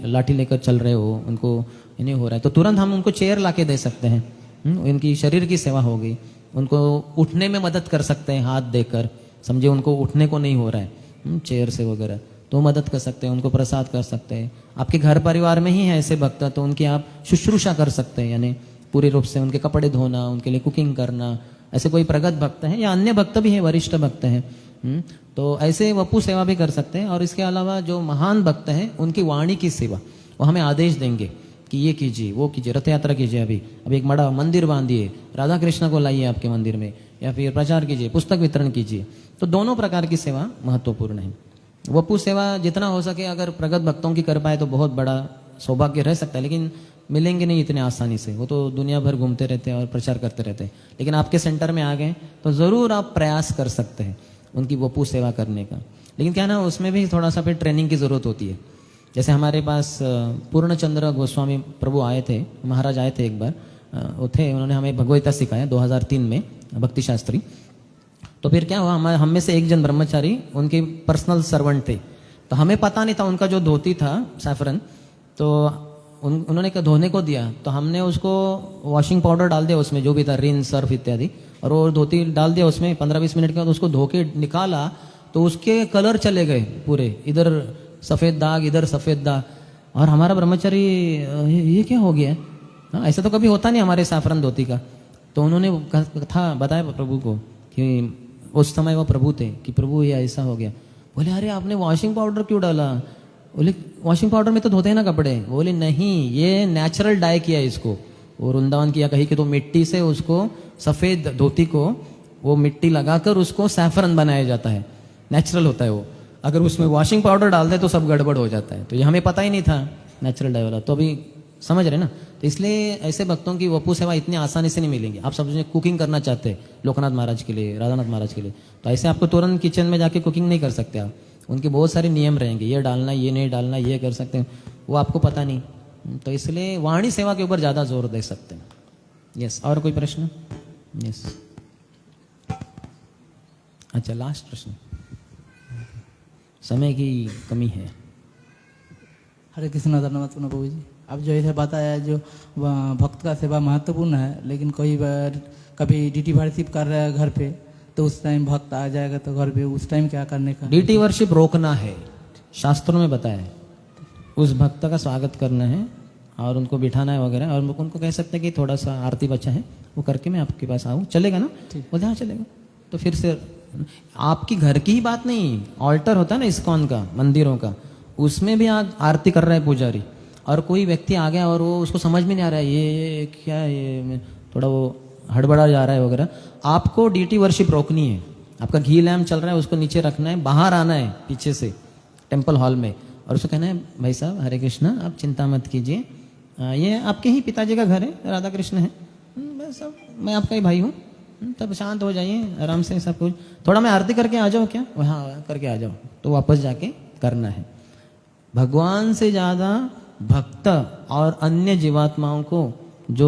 लाठी लेकर चल रहे हो, उनको इन्हें हो रहा है, तो तुरंत हम उनको चेयर ला के दे सकते हैं। उनकी शरीर की सेवा होगी। उनको उठने में मदद कर सकते हैं हाथ देकर, समझे उनको उठने को नहीं हो रहा है चेयर से वगैरह, तो मदद कर सकते हैं, उनको प्रसाद कर सकते हैं। आपके घर परिवार में ही है ऐसे भक्त, तो उनकी आप शुश्रूषा कर सकते हैं, यानी पूरे रूप से उनके कपड़े धोना, उनके लिए कुकिंग करना। ऐसे कोई प्रगत भक्त है या अन्य भक्त भी है, वरिष्ठ भक्त हैं, तो ऐसे वपू सेवा भी कर सकते हैं। और इसके अलावा जो महान भक्त हैं उनकी वाणी की सेवा, वो हमें आदेश देंगे कि ये कीजिए, वो कीजिए, रथ यात्रा कीजिए, अभी एक बड़ा मंदिर बांधिए, राधा कृष्ण को लाइए आपके मंदिर में, या फिर प्रचार कीजिए, पुस्तक वितरण कीजिए। तो दोनों प्रकार की सेवा महत्वपूर्ण है। वपू सेवा जितना हो सके अगर प्रगत भक्तों की कर पाए तो बहुत बड़ा सौभाग्य रह सकता है, लेकिन मिलेंगे नहीं इतने आसानी से। वो तो दुनिया भर घूमते रहते हैं और प्रचार करते रहते हैं, लेकिन आपके सेंटर में आ गए तो ज़रूर आप प्रयास कर सकते हैं उनकी वपू सेवा करने का। लेकिन क्या ना, उसमें भी थोड़ा सा फिर ट्रेनिंग की ज़रूरत होती है। जैसे हमारे पास पूर्णचंद्र गोस्वामी प्रभु आए थे, महाराज आए थे एक बार, वो थे, उन्होंने हमें भगवद्गीता सिखाया 2003 में, भक्ति शास्त्री। तो फिर क्या हुआ, हम में से एक जन ब्रह्मचारी उनके पर्सनल सर्वेंट थे, तो हमें पता नहीं था उनका जो धोती था सैफरन, तो उन्होंने धोने को दिया, तो हमने उसको वॉशिंग पाउडर डाल दिया उसमें, जो भी था, रिन सर्फ इत्यादि, और वो धोती डाल दिया उसमें। 15-20 मिनट के बाद उसको धो के निकाला तो उसके कलर चले गए पूरे, इधर सफ़ेद दाग, इधर सफ़ेद दाग। और हमारा ब्रह्मचारी, ये क्या हो गया? हाँ, ऐसा तो कभी होता नहीं हमारे सैफरन धोती का। तो उन्होंने बताया प्रभु को कि उस समय वो प्रभु थे, कि प्रभु ये ऐसा हो गया। बोले अरे आपने वॉशिंग पाउडर क्यों डाला? बोले वॉशिंग पाउडर में तो धोते हैं ना कपड़े। बोले नहीं, ये नेचुरल डाई किया इसको, और वृंदावन किया कहीं कि, तो मिट्टी से उसको, सफ़ेद धोती को वो मिट्टी लगाकर उसको सैफरन बनाया जाता है, नेचुरल होता है वो। अगर उसमें वॉशिंग पाउडर डाल दे तो सब गड़बड़ हो जाता है। तो ये हमें पता ही नहीं था नेचुरल डाई वाला, तो अभी समझ रहे ना। तो इसलिए ऐसे भक्तों की वपू सेवा इतनी आसानी से नहीं मिलेंगी। आप समझे कुकिंग करना चाहते हैं लोकनाथ महाराज के लिए, राधानाथ महाराज के लिए, तो ऐसे आपको तुरंत किचन में जाके कुकिंग नहीं कर सकते आप। उनके बहुत सारे नियम रहेंगे, ये डालना, ये नहीं डालना, ये कर सकते हैं, वो आपको पता नहीं। तो इसलिए वाणी सेवा के ऊपर ज़्यादा जोर दे सकते हैं। यस, और कोई प्रश्न? यस, अच्छा, लास्ट प्रश्न, समय की कमी है। हरे कृष्ण, धन्यवाद प्रभु जी। अब जो इसे बताया, जो भक्त का सेवा महत्वपूर्ण है, लेकिन कई बार कभी डीटी वर्शिप कर रहा है घर पे, तो उस टाइम भक्त आ जाएगा तो घर पे, उस टाइम क्या करने का? डीटी वर्शिप रोकना है, शास्त्रों में बताया है। उस भक्त का स्वागत करना है और उनको बिठाना है वगैरह, और उनको कह सकते हैं कि थोड़ा सा आरती बचा है, वो करके मैं आपके पास आऊँ, चलेगा ना? बोलते हाँ चलेगा। तो फिर से आपकी घर की ही बात नहीं, ऑल्टर होता है ना इस्कॉन का, मंदिरों का, उसमें भी आज आरती कर रहा है पुजारी, और कोई व्यक्ति आ गया और वो उसको समझ में नहीं आ रहा है ये क्या है, ये थोड़ा वो हड़बड़ा जा रहा है वगैरह, आपको डीटी वर्शिप रोकनी है। आपका घी लैम्प चल रहा है, उसको नीचे रखना है, बाहर आना है पीछे से टेम्पल हॉल में, और उसको कहना है भाई साहब हरे कृष्णा, आप चिंता मत कीजिए, ये आपके ही पिताजी का घर है, राधा कृष्ण है, बस अब मैं आपका ही भाई हूँ, तब शांत हो जाइए आराम से, सब कुछ, थोड़ा मैं आरती करके आ जाऊँ क्या? हाँ करके आ जाओ। तो वापस जाके करना है। भगवान से ज़्यादा भक्त और अन्य जीवात्माओं को जो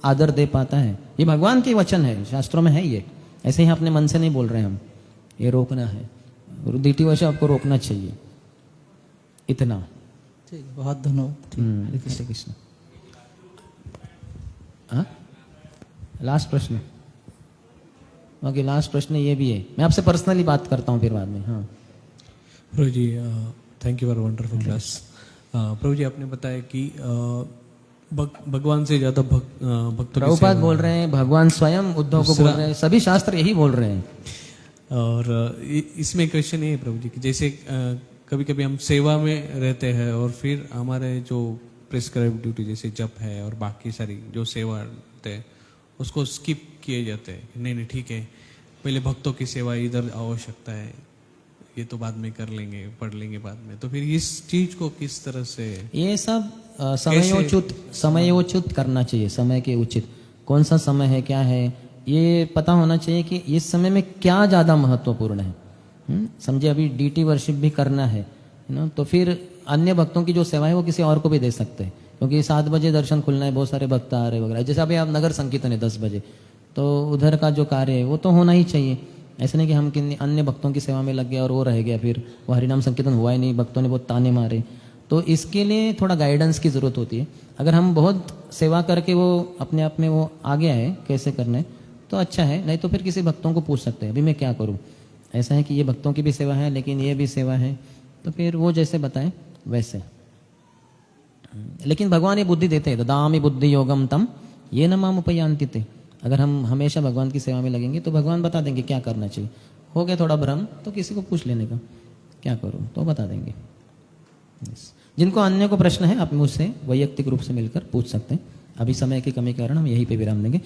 आदर दे पाता है, ये भगवान की वचन है, शास्त्रों में है ये, ऐसे ही अपने मन से नहीं बोल रहे हम, ये रोकना है। डीटी वर्शिप आपको रोकना चाहिए। इतना। ठीक है, बहुत धन्यवाद। ठीक है, हरे कृष्ण। हरे कृष्ण। हाँ, लास्ट प्रश्न। ओके, लास्ट प्रश्न ये भी है, मैं आपसे पर्सनली बात करता हूँ फिर बाद में। हाँ प्रभु जी, thank you for wonderful class. प्रभु जी, आपने बताया कि भगवान से ज्यादा भक्तों की प्रभुपाद सेवा बोल रहे हैं, भगवान स्वयं उद्धव को बोल रहे हैं, सभी शास्त्र यही बोल रहे हैं। और इसमें क्वेश्चन ये है प्रभु जी कि जैसे कभी कभी हम सेवा में रहते हैं और फिर हमारे जो प्रिस्क्राइब ड्यूटी जैसे जप है और बाकी सारी जो सेवा होते हैं उसको स्किप किए जाते हैं। नहीं नहीं ठीक है, पहले भक्तों की सेवा इधर आवश्यकता है, ये तो बाद में कर लेंगे, पढ़ लेंगे बाद में। तो फिर इस चीज को किस तरह से ये सब समयोचित करना चाहिए। समय के उचित कौन सा समय है, क्या है, ये पता होना चाहिए कि इस समय में क्या ज़्यादा महत्वपूर्ण है। समझे, अभी डीटी वर्शिप भी करना है ना, तो फिर अन्य भक्तों की जो सेवा है वो किसी और को भी दे सकते हैं, क्योंकि 7 बजे दर्शन खुलना है, बहुत सारे भक्त आ रहे वगैरह। जैसे अभी आप नगर संकीर्तन है 10 बजे, तो उधर का जो कार्य है वो तो होना ही चाहिए। ऐसा नहीं कि हम किन्हीं अन्य भक्तों की सेवा में लग गए और वो रह गया, फिर वो हरिनाम संकीर्तन हुआ ही नहीं, भक्तों ने बहुत ताने मारे। तो इसके लिए थोड़ा गाइडेंस की ज़रूरत होती है। अगर हम बहुत सेवा करके वो अपने आप में वो आ गया है कैसे करना है तो अच्छा है, नहीं तो फिर किसी भक्तों को पूछ सकते हैं, अभी मैं क्या करूं। ऐसा है कि ये भक्तों की भी सेवा है लेकिन ये भी सेवा है, तो फिर वो जैसे बताएं वैसे। लेकिन भगवान ये बुद्धि देते हैं, ददामि बुद्धि योगम तम ये न माम उपयान्ति ते। अगर हम हमेशा भगवान की सेवा में लगेंगे तो भगवान बता देंगे क्या करना चाहिए। हो गया थोड़ा भ्रम तो किसी को पूछ लेने का, क्या करूं, तो बता देंगे। जिनको अन्य को प्रश्न है आप मुझसे वैयक्तिक रूप से मिलकर पूछ सकते हैं। अभी समय की कमी के कारण हम यहीं पे विराम देंगे।